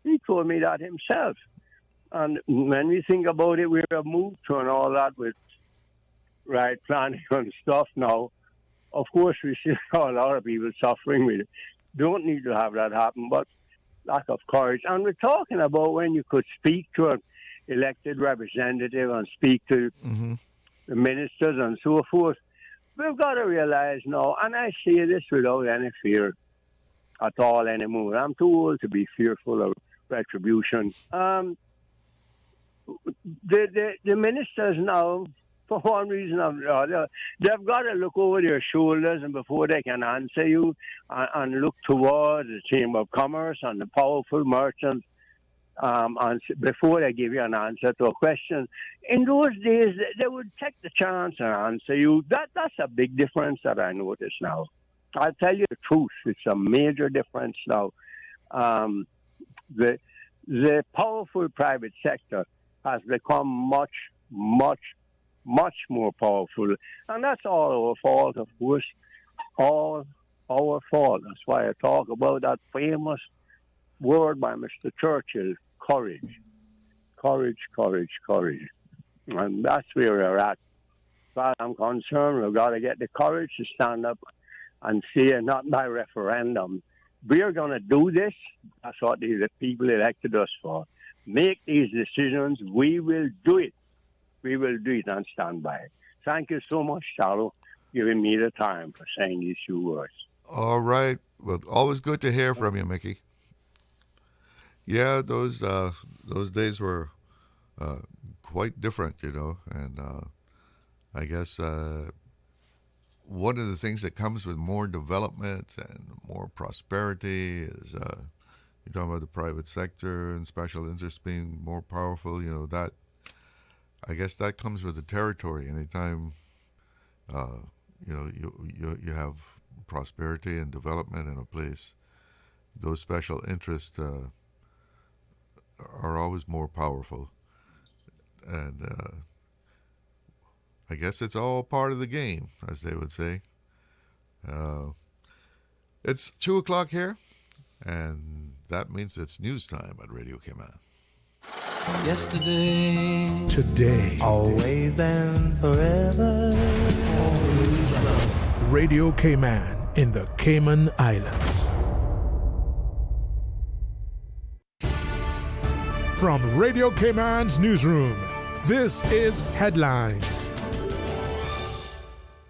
S10: He told me that himself. And when we think about it, we have moved to and all that with right planning and stuff now. Of course, we see a lot of people suffering with it. Don't need to have that happen, but lack of courage. And we're talking about when you could speak to an elected representative and speak to the ministers and so forth. We've got to realize now, and I say this without any fear at all anymore. I'm too old to be fearful of retribution. The ministers now, for one reason or the other, they've got to look over their shoulders, and before they can answer you, and look towards the Chamber of Commerce and the powerful merchants before they give you an answer to a question. In those days, they would take the chance and answer you. That's a big difference that I notice now. I'll tell you the truth. It's a major difference now. The powerful private sector has become much, much, much more powerful. And that's all our fault, of course. All our fault. That's why I talk about that famous word by Mr. Churchill, courage. Courage, courage, courage. And that's where we're at. As far as I'm concerned, we've got to get the courage to stand up and say, not by referendum, we're going to do this. That's what the people elected us for. Make these decisions. We will do it. We will do it and stand by it. Thank you so much, Charlo, giving me the time for saying these few words.
S8: All right. Well, always good to hear from you, Mickey. Yeah, those days were quite different, and I guess one of the things that comes with more development and more prosperity is you're talking about the private sector and special interests being more powerful. That I guess that comes with the territory. Anytime you have prosperity and development in a place, those special interests are always more powerful, and I guess it's all part of the game, as they would say. It's 2 o'clock here, and that means it's news time at Radio Cayman.
S5: Yesterday,
S4: Today,
S5: always and forever.
S4: always love. Radio Cayman in the Cayman Islands. From Radio Cayman's newsroom, this is Headlines.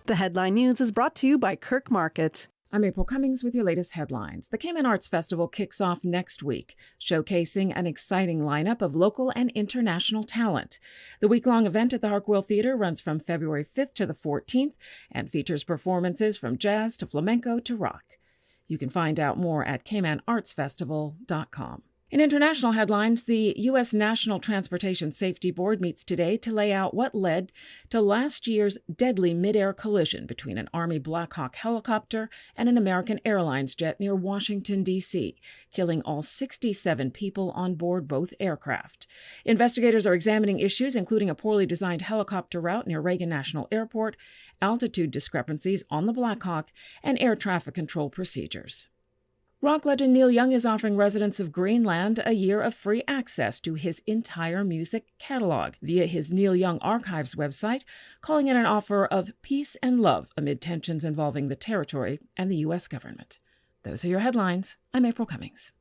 S6: The headline news is brought to you by Kirk Market.
S11: I'm April Cummings with your latest headlines. The Cayman Arts Festival kicks off next week, showcasing an exciting lineup of local and international talent. The week-long event at the Harquail Theatre runs from February 5th to the 14th and features performances from jazz to flamenco to rock. You can find out more at CaymanArtsFestival.com. In international headlines, the U.S. National Transportation Safety Board meets today to lay out what led to last year's deadly mid-air collision between an Army Black Hawk helicopter and an American Airlines jet near Washington, D.C., killing all 67 people on board both aircraft. Investigators are examining issues including a poorly designed helicopter route near Reagan National Airport, altitude discrepancies on the Black Hawk, and air traffic control procedures. Rock legend Neil Young is offering residents of Greenland a year of free access to his entire music catalog via his Neil Young Archives website, calling it an offer of peace and love amid tensions involving the territory and the U.S. government. Those are your headlines. I'm April Cummings.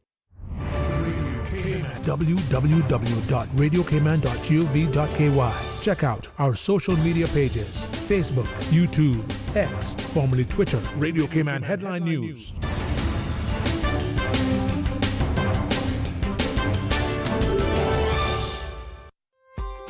S4: www.radiocayman.gov.ky. Check out our social media pages: Facebook, YouTube, X, formerly Twitter, Radio Cayman Headline News.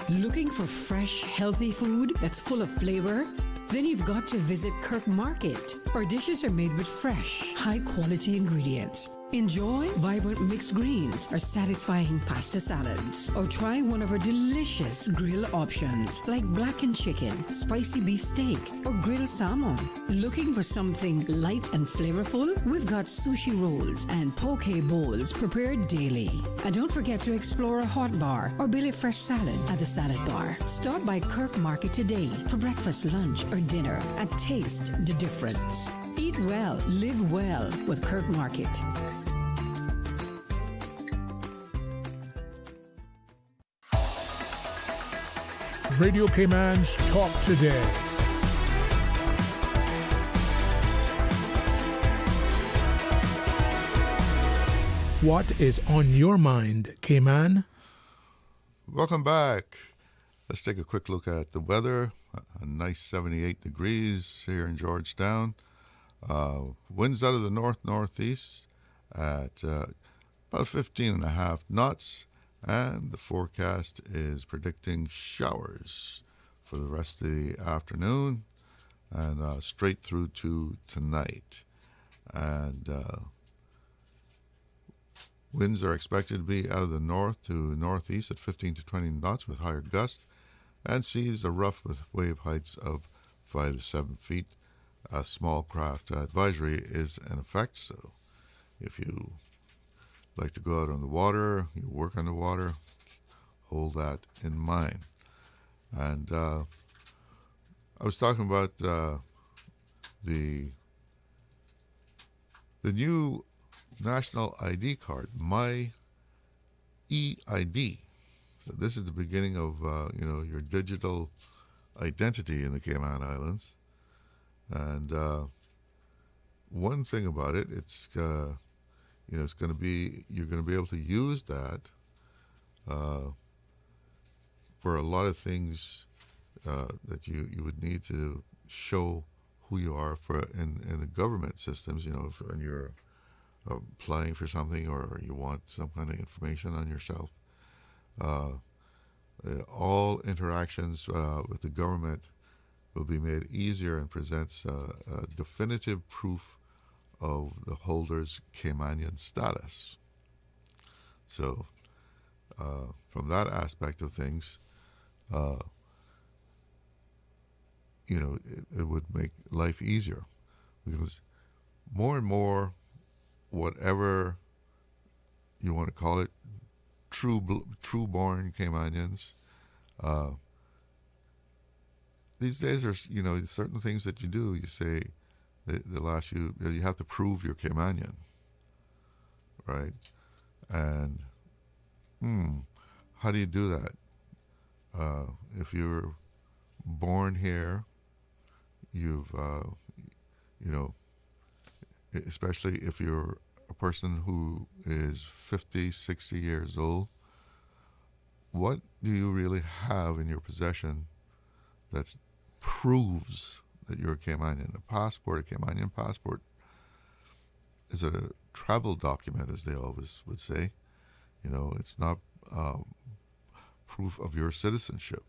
S18: Looking for fresh, healthy food that's full of flavor? Then you've got to visit Kirk Market. Our dishes are made with fresh, high-quality ingredients. Enjoy vibrant mixed greens or satisfying pasta salads. Or try one of our delicious grill options like blackened chicken, spicy beef steak, or grilled salmon. Looking for something light and flavorful? We've got sushi rolls and poke bowls prepared daily. And don't forget to explore a hot bar or Billy Fresh salad at the salad bar. Stop by Kirk Market today for breakfast, lunch, or dinner and taste the difference. Eat well, live well with Kirk Market.
S4: Radio Cayman's Talk Today. What is on your mind, Cayman?
S8: Welcome back. Let's take a quick look at the weather. A nice 78 degrees here in Georgetown. Winds out of the north-northeast at about 15.5 knots. And the forecast is predicting showers for the rest of the afternoon and straight through to tonight. And Winds are expected to be out of the north to northeast at 15 to 20 knots with higher gusts, and seas are rough with wave heights of 5 to 7 feet. A small craft advisory is in effect, so if you like to go out on the water, you work on the water, hold that in mind. And I was talking about the new national ID card, My EID. So this is the beginning of your digital identity in the Cayman Islands. And one thing about it, it's it's going to be, you're going to be able to use that for a lot of things that you would need to show who you are in the government systems. When you're applying for something or you want some kind of information on yourself. All interactions with the government will be made easier and presents a definitive proof of the holder's Caymanian status. So, from that aspect of things, it would make life easier, because more and more, whatever you want to call it, true-born Caymanians, these days there's certain things that you do. You say you have to prove you're Caymanian, right? And how do you do that? If you're born here, you've especially if you're a person who is 50, 60 years old, what do you really have in your possession that proves that you're a Caymanian? A passport, a Caymanian passport, is a travel document, as they always would say. It's not proof of your citizenship.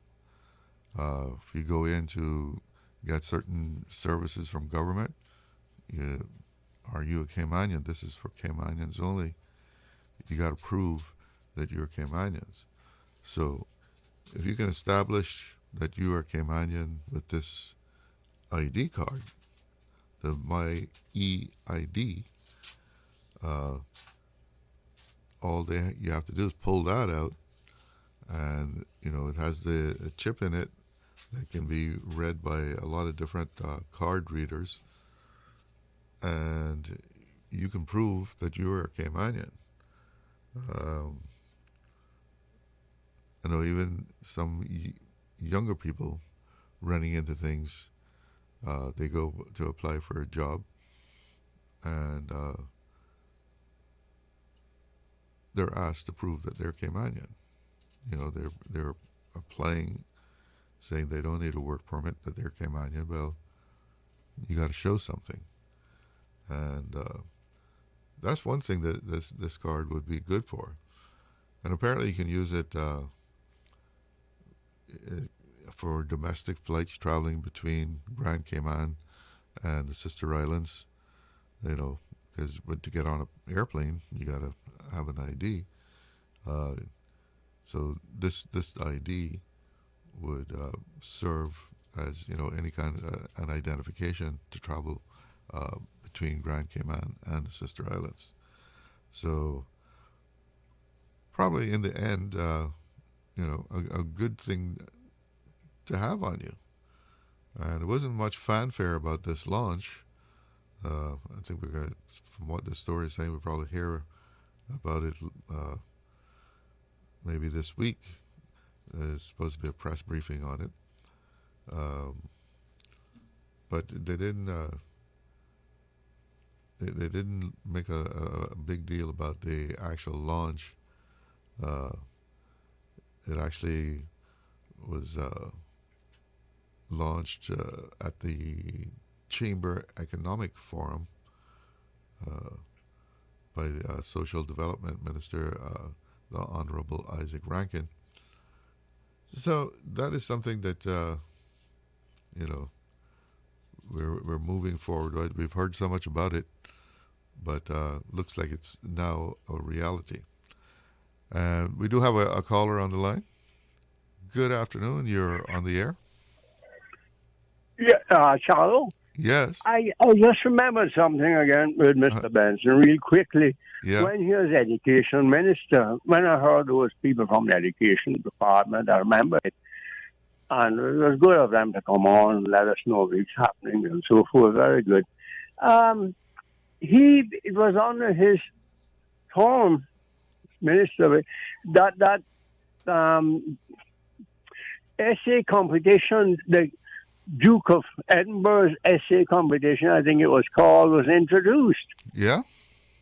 S8: If you go in to get certain services from government, are you a Caymanian? This is for Caymanians only. You got to prove that you're Caymanians. So if you can establish that you are Caymanian with this ID card, the My EID, all you have to do is pull that out, and it has a chip in it that can be read by a lot of different card readers, and you can prove that you are a Caymanian. I know even some younger people running into things, they go to apply for a job, and they're asked to prove that they're Caymanian. They're applying, saying they don't need a work permit, that they're Caymanian. Well, you got to show something, and that's one thing that this card would be good for. And apparently, you can use it for domestic flights traveling between Grand Cayman and the sister islands. Because to get on an airplane, you got to have an ID. So this ID would serve as any kind of an identification to travel between Grand Cayman and the sister islands. So probably in the end, a good thing to have on you. And there wasn't much fanfare about this launch. I think we're going to, from what the story is saying, we'll probably hear about it maybe this week. There's supposed to be a press briefing on it. But they didn't make a big deal about the actual launch. It actually was launched at the Chamber Economic Forum by the Social Development Minister, the Honorable Isaac Rankin. So that is something that we're moving forward with. We've heard so much about it, but looks like it's now a reality. And we do have a caller on the line. Good afternoon. You're on the air.
S10: Yeah, Charles.
S8: Yes.
S10: I just remembered something again with Mr. Benson real quickly.
S8: Yeah.
S10: When he was education minister, when I heard those people from the education department, I remember it. And it was good of them to come on and let us know what's happening and so forth. Very good. It was under his term, minister, that essay competition, the Duke of Edinburgh's essay competition, I think it was called, was introduced.
S8: Yeah.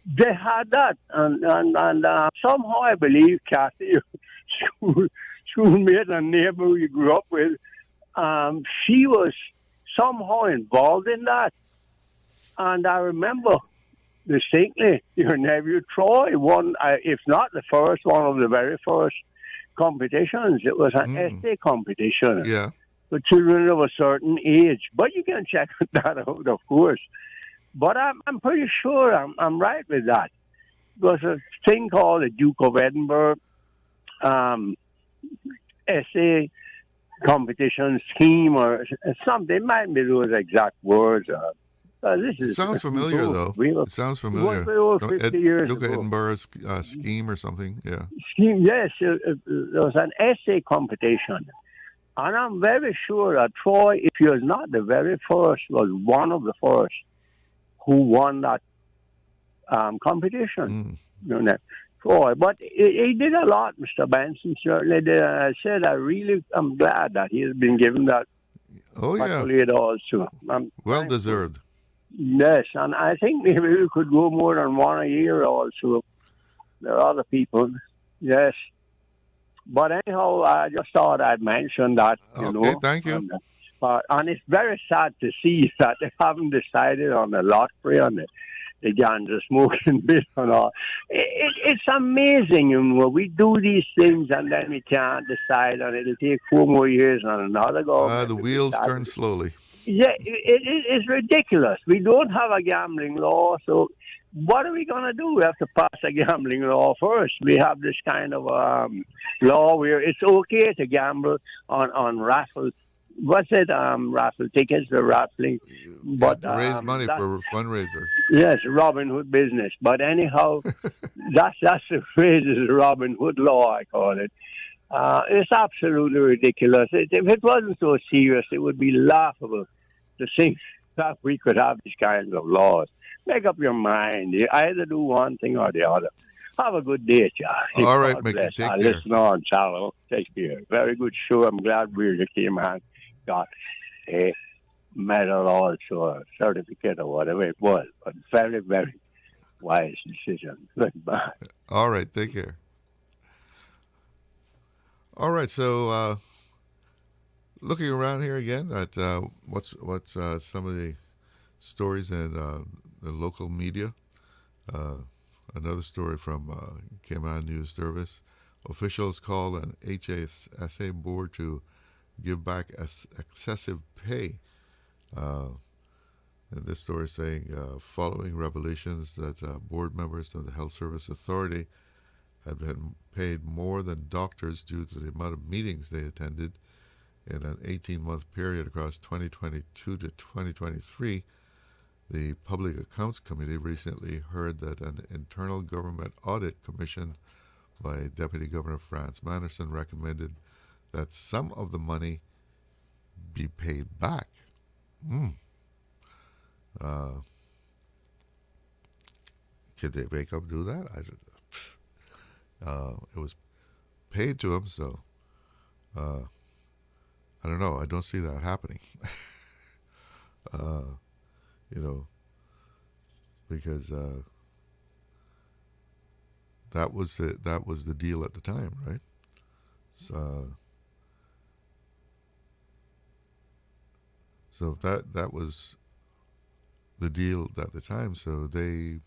S10: They had that, and somehow I believe Kathy, schoolmate and neighbor we grew up with, she was somehow involved in that. And I remember distinctly your nephew Troy won, if not the first, one of the very first competitions. It was an essay competition.
S8: Yeah.
S10: For children of a certain age. But you can check that out, of course. But I'm pretty sure I'm right with that. There's a thing called the Duke of Edinburgh essay competition scheme or something. It might be those exact words.
S8: It sounds familiar, though. It sounds familiar. Duke of Edinburgh's scheme or something, yeah.
S10: Scheme, yes. There was an essay competition. And I'm very sure that Troy, if he was not the very first, was one of the first who won that competition. You know, Troy. But he did a lot, Mr. Benson, certainly did. I said I'm glad that he has been given that accolade also.
S8: Well deserved.
S10: Yes, and I think maybe we could go more than one a year also. There are other people, yes. But anyhow, I just thought I'd mention that, you know.
S8: Okay, thank you.
S10: And it's very sad to see that they haven't decided on the lottery on the ganja smoking bit and all. It's amazing, you know. We do these things and then we can't decide, and it'll take 4 more years on another government.
S8: The wheels turn slowly.
S10: Yeah, it's ridiculous. We don't have a gambling law, so what are we going to do? We have to pass a gambling law first. We have this kind of law where it's okay to gamble on raffles. What's it? Raffle tickets or raffling. But
S8: to raise money for fundraisers.
S10: Yes, Robin Hood business. But anyhow, that's the phrase is Robin Hood law, I call it. It's absolutely ridiculous. If it wasn't so serious, it would be laughable to think that we could have these kinds of laws. Make up your mind. You either do one thing or the other. Have a good day, Charlie.
S8: All right, Mickey. Take care.
S10: Listen on, Charlie. Take care. Very good show. I'm glad we came and got a medal also, a certificate or whatever it was. But very, very wise decision. Goodbye.
S8: All right. Take care. All right. So, looking around here again at what's some of the stories in the local media. Another story from Cayman News Service. Officials call an HSA board to give back excessive pay. And this story is saying, following revelations that board members of the Health Service Authority had been paid more than doctors due to the amount of meetings they attended in an 18-month period across 2022 to 2023, the Public Accounts Committee recently heard that an internal government audit commissioned by Deputy Governor Franz Manderson recommended that some of the money be paid back. Could they make them do that? I don't know. It was paid to them, so I don't know. I don't see that happening. You know, because that was the deal at the time, right? So that was the deal at the time. So they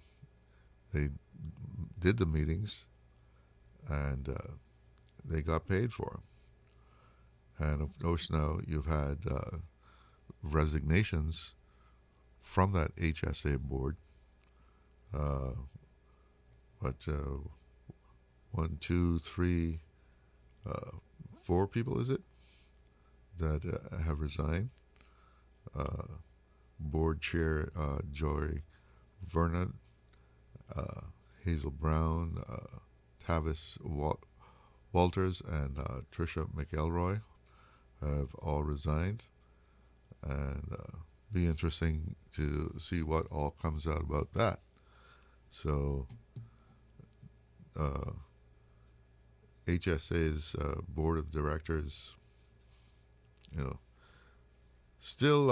S8: did the meetings, and they got paid for them. And of course, now you've had resignations from that HSA board. 1, 2, 3, 4 people, is it, that have resigned. Board Chair Joy Vernon, Hazel Brown, Tavis Walters, and Tricia McElroy have all resigned. And be interesting to see what all comes out about that. So HSA's board of directors, still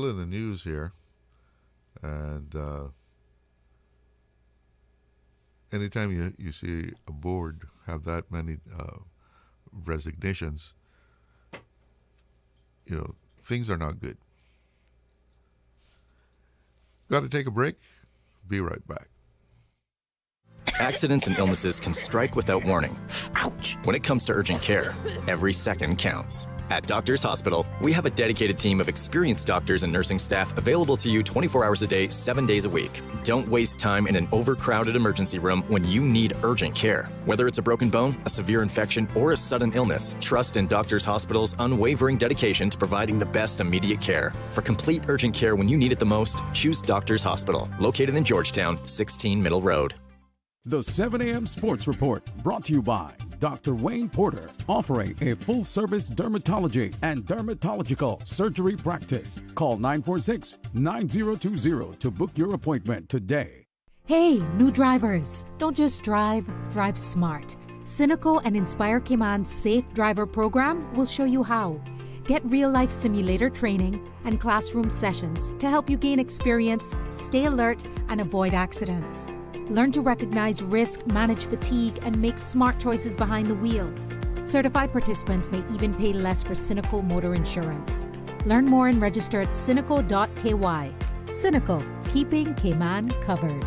S8: in the news here, and anytime you see a board have that many resignations, things are not good. Got to take a break. Be right back.
S2: Accidents and illnesses can strike without warning. Ouch! When it comes to urgent care, every second counts. At Doctors Hospital, we have a dedicated team of experienced doctors and nursing staff available to you 24 hours a day, 7 days a week. Don't waste time in an overcrowded emergency room when you need urgent care. Whether it's a broken bone, a severe infection, or a sudden illness, trust in Doctors Hospital's unwavering dedication to providing the best immediate care. For complete urgent care when you need it the most, choose Doctors Hospital, located in Georgetown, 16 Middle Road.
S12: The 7 a.m. Sports Report, brought to you by Dr. Wayne Porter, offering a full-service dermatology and dermatological surgery practice. Call 946-9020 to book your appointment today.
S13: Hey, new drivers, don't just drive, drive smart. Cynical and Inspire Cayman's Safe Driver program will show you how. Get real-life simulator training and classroom sessions to help you gain experience, stay alert, and avoid accidents. Learn to recognize risk, manage fatigue, and make smart choices behind the wheel. Certified participants may even pay less for Cynical motor insurance. Learn more and register at cynical.ky. Cynical, keeping Cayman covered.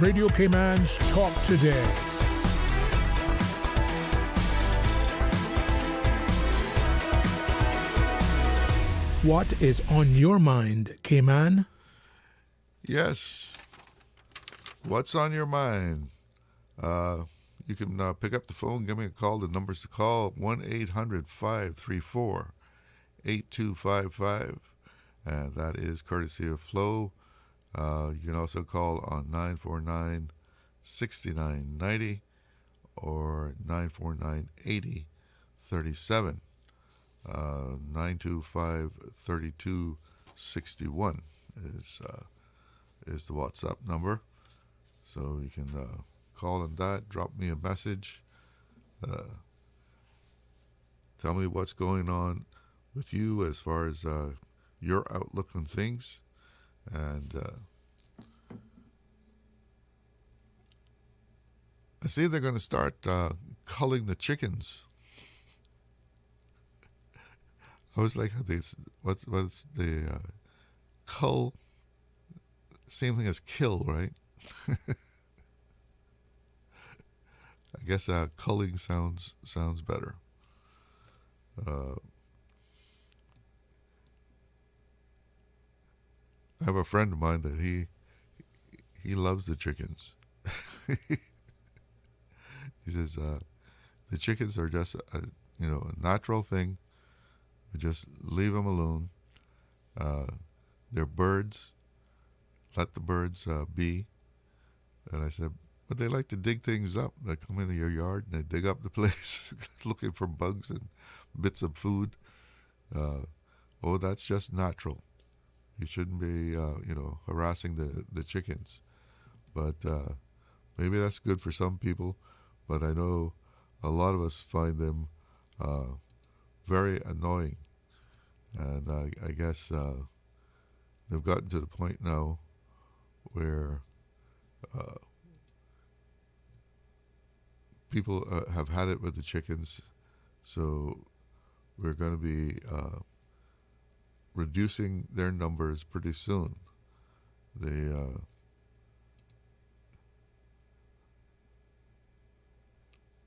S7: Radio Cayman's Talk Today. What is on your mind, Cayman?
S8: Yes. What's on your mind? You can pick up the phone, give me a call. The numbers to call, 1-800-534-8255. And that is courtesy of Flo. You can also call on 949-6990 or 949-8037. 925-3261 is the WhatsApp number. So you can call on that, drop me a message, tell me what's going on with you as far as your outlook on things. And I see they're going to start culling the chickens. I was like, what's the cull? Same thing as kill, right? I guess culling sounds better. I have a friend of mine that he loves the chickens. He says the chickens are just a natural thing. We just leave them alone. They're birds. Let the birds be. And I said, but they like to dig things up. They come into your yard and they dig up the place looking for bugs and bits of food. That's just natural. You shouldn't be, harassing the chickens. But maybe that's good for some people. But I know a lot of us find them very annoying. And I guess they've gotten to the point now where people have had it with the chickens, so we're going to be reducing their numbers pretty soon.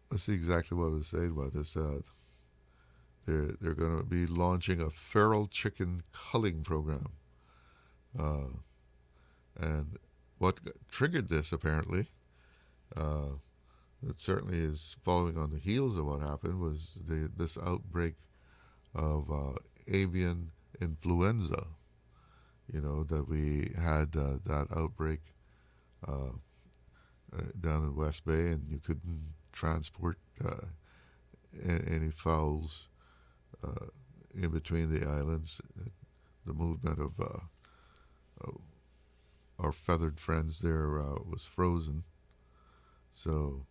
S8: Let's see exactly what I was saying about this. They're going to be launching a feral chicken culling program. And what triggered this, apparently, it certainly is following on the heels of what happened, was this outbreak of avian influenza. That we had that outbreak down in West Bay, and you couldn't transport any fowls in between the islands. The movement of our feathered friends there was frozen. So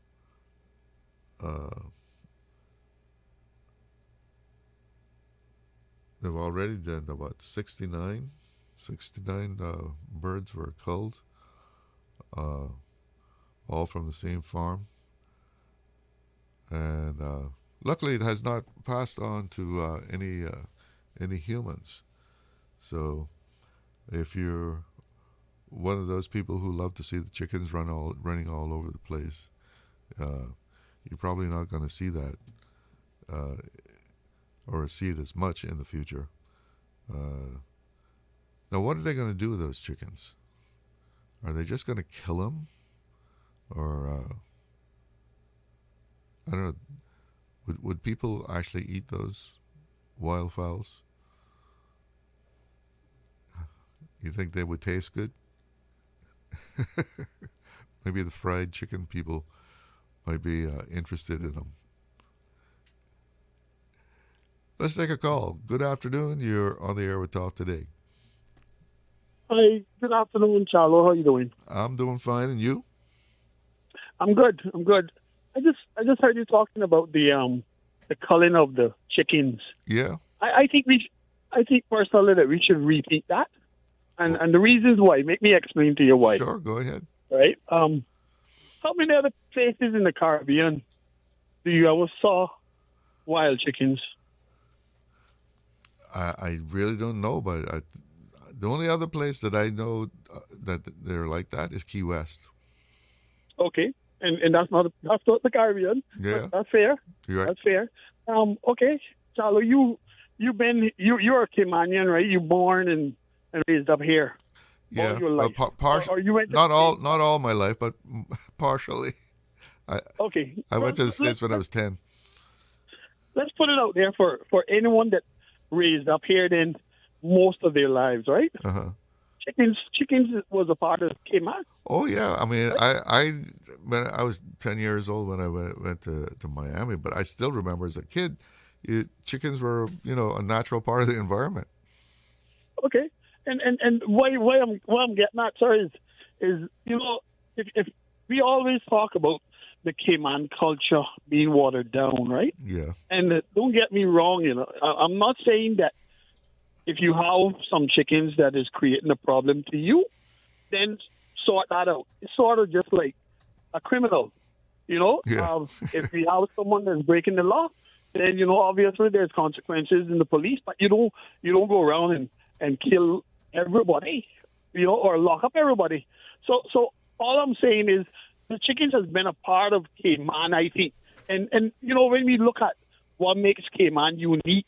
S8: they've already done about 69 birds were culled, all from the same farm. And luckily it has not passed on to any humans. So if you're one of those people who love to see the chickens running all over the place, you're probably not going to see that or see it as much in the future. Now, what are they going to do with those chickens? Are they just going to kill them? Or, I don't know, would people actually eat those wildfowls? You think they would taste good? Maybe the fried chicken people might be interested in them. Let's take a call. Good afternoon. You're on the air with Talk Today.
S14: Hi. Good afternoon, Charlo. How are you doing?
S8: I'm doing fine, and you?
S14: I'm good. I just heard you talking about the culling of the chickens.
S8: Yeah.
S14: I think personally that we should repeat that, and the reasons why. Make me explain to you why.
S8: Sure. Go ahead.
S14: Right. How many other places in the Caribbean do you ever saw wild chickens?
S8: I really don't know, but the only other place that I know that they're like that is Key West.
S14: Okay, and that's not the Caribbean.
S8: Yeah,
S14: that's fair.
S8: You're right.
S14: That's fair. Okay, Charlo, you're a Caymanian, right? You born and raised up here.
S8: Yeah,
S14: all your life.
S8: Or you went not all my life, but partially.
S14: Okay.
S8: I went to the States when I was 10.
S14: Let's put it out there for anyone that raised up here then most of their lives, right?
S8: Uh-huh.
S14: Chickens was a part of Cayman.
S8: Oh yeah, I mean, when I was 10 years old when I went to Miami, but I still remember as a kid, chickens were a natural part of the environment.
S14: Okay, and why I'm getting at, sir, is if we always talk about the Cayman culture being watered down, right?
S8: Yeah.
S14: And don't get me wrong, I'm not saying that if you have some chickens that is creating a problem to you, then sort that out. It's sort of just like a criminal,
S8: Yeah.
S14: If you have someone that's breaking the law, then obviously there's consequences in the police, but you don't go around and kill everybody, or lock up everybody. So all I'm saying is the chickens has been a part of Cayman, I think. And when we look at what makes Cayman unique,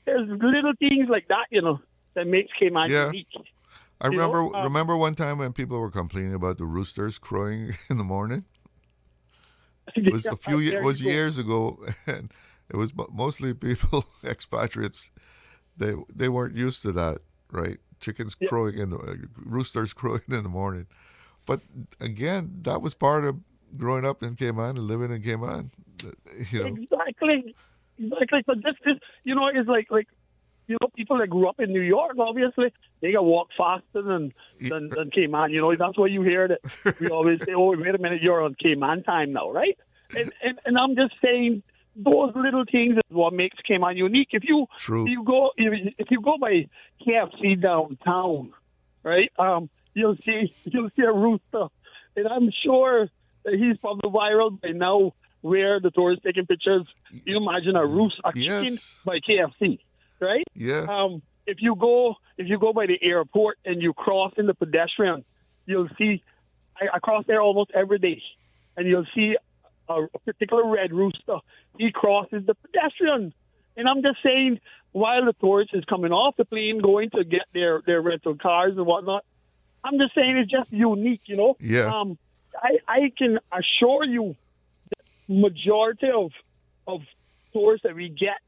S14: there's little things like that, that makes Cayman unique.
S8: I remember one time when people were complaining about the roosters crowing in the morning. It was years ago, and it was mostly people, expatriates. They weren't used to that, right? Chickens crowing roosters crowing in the morning. But again, that was part of growing up in Cayman and living in Cayman.
S14: Exactly. So this is like people that grew up in New York. Obviously, they can walk faster than Cayman. That's why you hear that we always say, "Oh, wait a minute, you're on Cayman time now, right?" And I'm just saying those little things is what makes Cayman unique. If you go by KFC downtown, right? You'll see a rooster, and I'm sure that he's probably viral by now. Where the tourists taking pictures, you imagine a chicken by KFC, right?
S8: Yeah.
S14: If you go by the airport and you cross in the pedestrian, you'll see. I cross there almost every day, and you'll see a particular red rooster. He crosses the pedestrian, and I'm just saying, while the tourist is coming off the plane, going to get their rental cars and whatnot, I'm just saying it's just unique, you know.
S8: Yeah.
S14: I can assure you, the majority of tourists that we get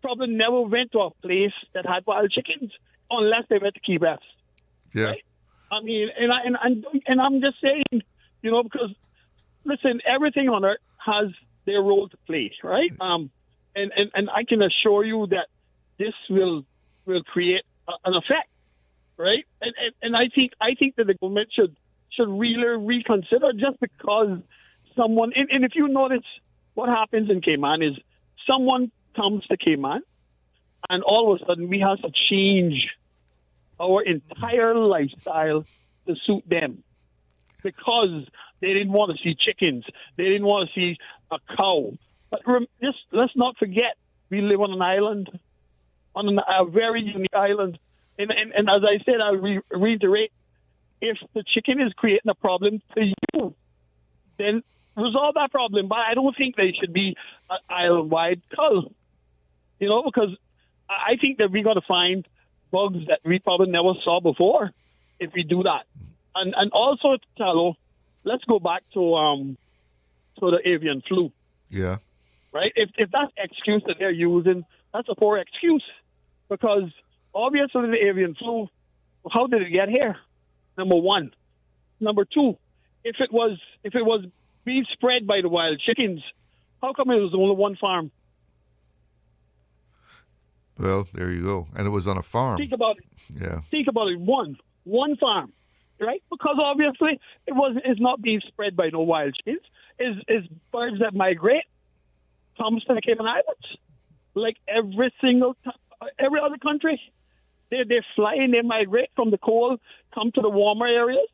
S14: probably never went to a place that had wild chickens unless they went to Key West.
S8: Yeah.
S14: Right? I mean, and I'm just saying, you know, because listen, everything on earth has their role to play, right? And I can assure you that this will create an effect, right? And I think that the government should really reconsider, just because someone, and if you notice what happens in Cayman is someone comes to Cayman and all of a sudden we have to change our entire lifestyle to suit them, because they didn't want to see chickens, they didn't want to see a cow. But just let's not forget, we live on an island, on a very unique island. And as I said, I'll reiterate, if the chicken is creating a problem to you, then resolve that problem. But I don't think they should be an island-wide cull, you know, because I think that we're going to find bugs that we probably never saw before if we do that. And also, Chalo, let's go back to the avian flu.
S8: Yeah.
S14: Right? If that excuse that they're using, that's a poor excuse, because obviously the avian flu, how did it get here? Number one. Number two, if it was being spread by the wild chickens, how come it was only one farm?
S8: Well, there you go. And it was on a farm.
S14: Think about it.
S8: Yeah.
S14: Think about it. One farm, right? Because obviously it's not being spread by no wild chickens. Is birds that migrate comes to the Cayman Islands, like every other country. They fly and they migrate from the cold, come to the warmer areas,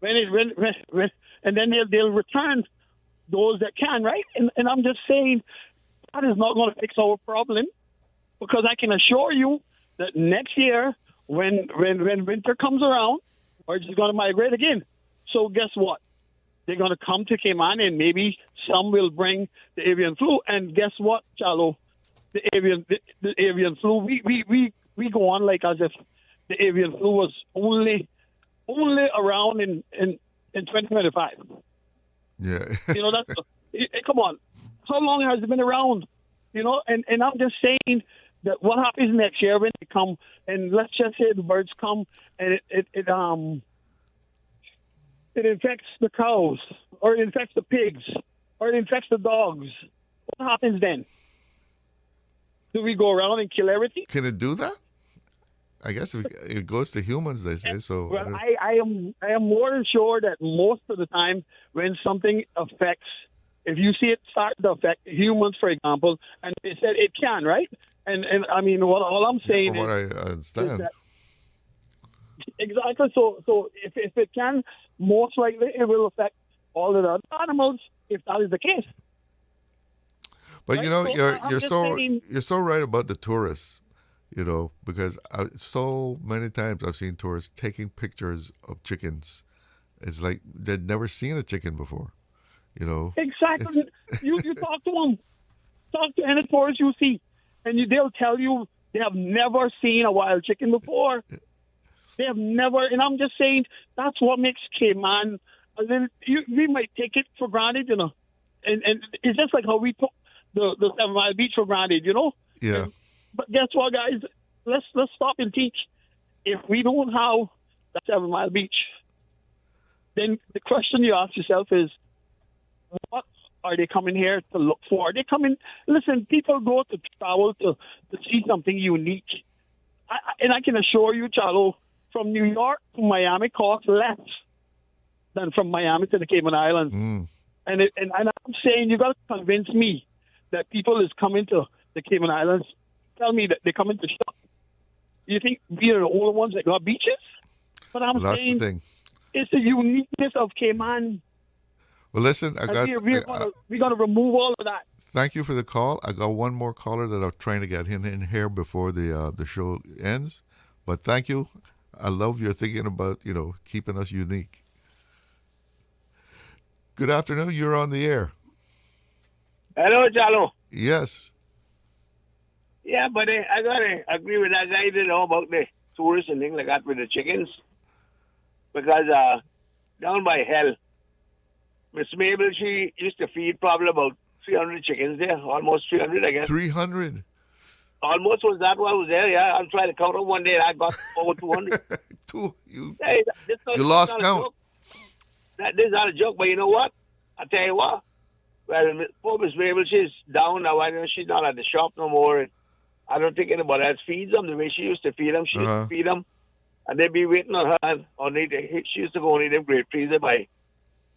S14: and then they'll return those that can, right? And I'm just saying that is not going to fix our problem, because I can assure you that next year, when winter comes around, birds are going to migrate again. So guess what? They're going to come to Cayman, and maybe some will bring the avian flu. And guess what, Chalo? The avian flu, we go on like as if the avian flu was only around in 2025.
S8: Yeah.
S14: You know, come on. How long has it been around? You know, and I'm just saying that what happens next year when they come, and let's just say the birds come and it infects the cows, or it infects the pigs, or it infects the dogs. What happens then? Do we go around and kill everything?
S8: Can it do that? I guess it goes to humans, they say. So
S14: well, I am more than sure that most of the time when something affects, if you see it start to affect humans, for example, and they said it can, right? And I mean, all I'm saying
S8: from what I understand.
S14: is that exactly. So if it can, most likely it will affect all the other animals if that is the case.
S8: But
S14: right?
S8: you know,
S14: So
S8: you're so right about the tourists. You know, because so many times I've seen tourists taking pictures of chickens. It's like they'd never seen a chicken before. You know,
S14: exactly. You talk to them, talk to any tourist you see, and they'll tell you they have never seen a wild chicken before. They have never, and I'm just saying that's what makes Cayman a little. We might take it for granted, you know, and it's just like how we took the 7 Mile Beach for granted, you know.
S8: Yeah.
S14: But guess what, guys? Let's stop and teach. If we don't have that 7 Mile Beach, then the question you ask yourself is, what are they coming here to look for? They coming. Listen, people go to travel to see something unique, and I can assure you, Chalo, from New York to Miami costs less than from Miami to the Cayman Islands. And I'm saying you got to convince me that people is coming to the Cayman Islands. Tell me that they're coming to shop. You think we are the only ones that got beaches? But I'm saying
S8: the thing.
S14: It's the uniqueness of Cayman.
S8: Well, listen,
S14: we're going to remove all of that.
S8: Thank you for the call. I got one more caller that I'm trying to get in here before the show ends. But thank you. I love your thinking about, you know, keeping us unique. Good afternoon. You're on the air.
S15: Hello, Chalo.
S8: Yes.
S15: Yeah, but I got to agree with that guy, you know, about the tourists and things like that with the chickens. because down by Hell, Miss Mabel, she used to feed probably about 300 chickens there, almost 300, I guess.
S8: 300.
S15: Almost was that one was there, yeah. I'll try to count them one day. I got over 200.
S8: You lost count.
S15: This is not a joke, but you know what? I tell you what. Well, poor Miss Mabel, she's down now. I know she's not at the shop no more. And I don't think anybody else feeds them the way she used to feed them. She used to feed them, and they'd be waiting on her. She used to go and eat them great freezer by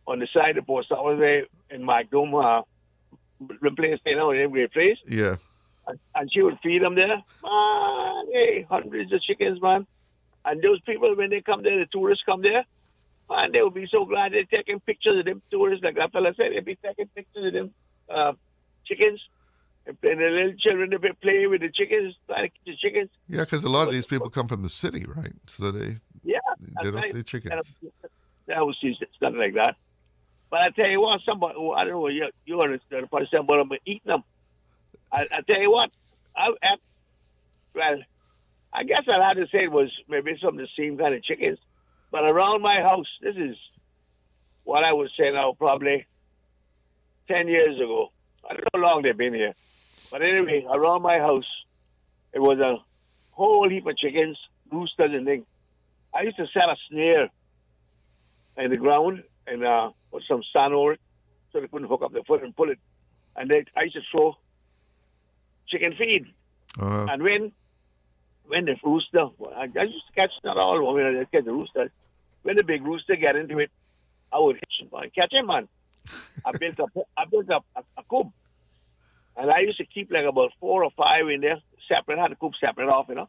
S15: on the side of the post office there in Macdome, the place they know, them great place.
S8: Yeah.
S15: And she would feed them there. Man, hey, hundreds of chickens, man. And those people, when they come there, the tourists come there, man, they would be so glad they're taking pictures of them tourists. Like that fella said, they'd be taking pictures of them chickens. And the little children, they'd be playing with the chickens, trying to keep the chickens.
S8: Yeah, because a lot of these people come from the city, right? So they don't see chickens.
S15: That was something like that. But I tell you what, somebody, I don't know, you understand, probably somebody I'm eating them. I tell you what, well, I guess I had to say it was maybe some of the same kind of chickens. But around my house, this is what I would say now, probably 10 years ago. I don't know how long they've been here. But anyway, around my house, it was a whole heap of chickens, roosters and things. I used to set a snare in the ground and put some sand over it so they couldn't hook up their foot and pull it. And I used to throw chicken feed. And when the rooster, I used to catch not all of them, I just catch the rooster. When the big rooster get into it, I would catch him, man. I built up a coop. And I used to keep like about 4 or 5 in there, separate, had the coop separate off, you know.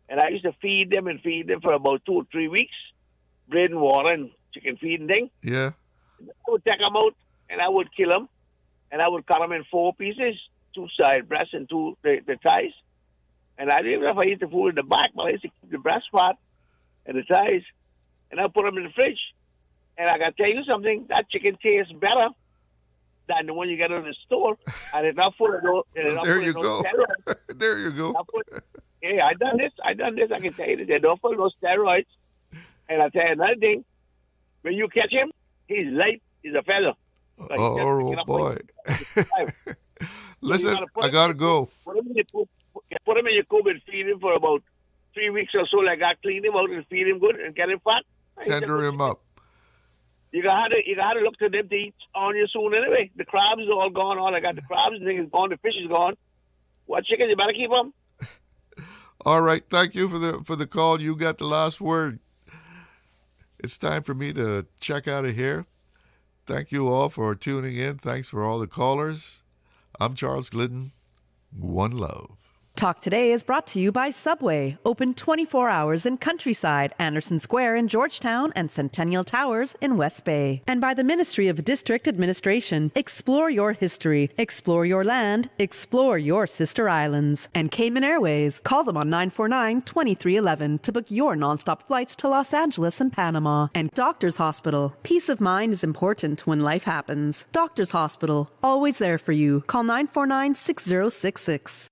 S15: And I used to feed them for about 2 or 3 weeks, bread and water and chicken feed and thing.
S8: Yeah.
S15: I would take them out and I would kill them. And I would cut them in 4 pieces, 2 side breasts and 2 the thighs. And I didn't know if I eat the food in the back, but I used to keep the breast part and the thighs. And I put them in the fridge. And I got to tell you something, that chicken tastes better than the one you get in the store. And it's not full of those.
S8: There you go. There you go.
S15: Hey, I done this. I can tell you that. They're not full of those steroids. And I'll tell you another thing. When you catch him, he's light. He's a feather. Like
S8: boy. Listen, I got to go.
S15: Put him in your coop and feed him for about 3 weeks or so. Like I clean him out and feed him good and get him fat.
S8: Tender him up.
S15: You got to look to them to eat on you soon anyway. The crabs are all gone. All I got the crabs and things gone. The fish is gone. What chickens? You better keep them.
S8: All right. Thank you for the call. You got the last word. It's time for me to check out of here. Thank you all for tuning in. Thanks for all the callers. I'm Charles Glidden. One love.
S6: Talk Today is brought to you by Subway, open 24 hours in Countryside, Anderson Square in Georgetown, and Centennial Towers in West Bay. And by the Ministry of District Administration, explore your history, explore your land, explore your sister islands. And Cayman Airways, call them on 949-2311 to book your nonstop flights to Los Angeles and Panama. And Doctors Hospital, peace of mind is important when life happens. Doctors Hospital, always there for you. Call 949-6066.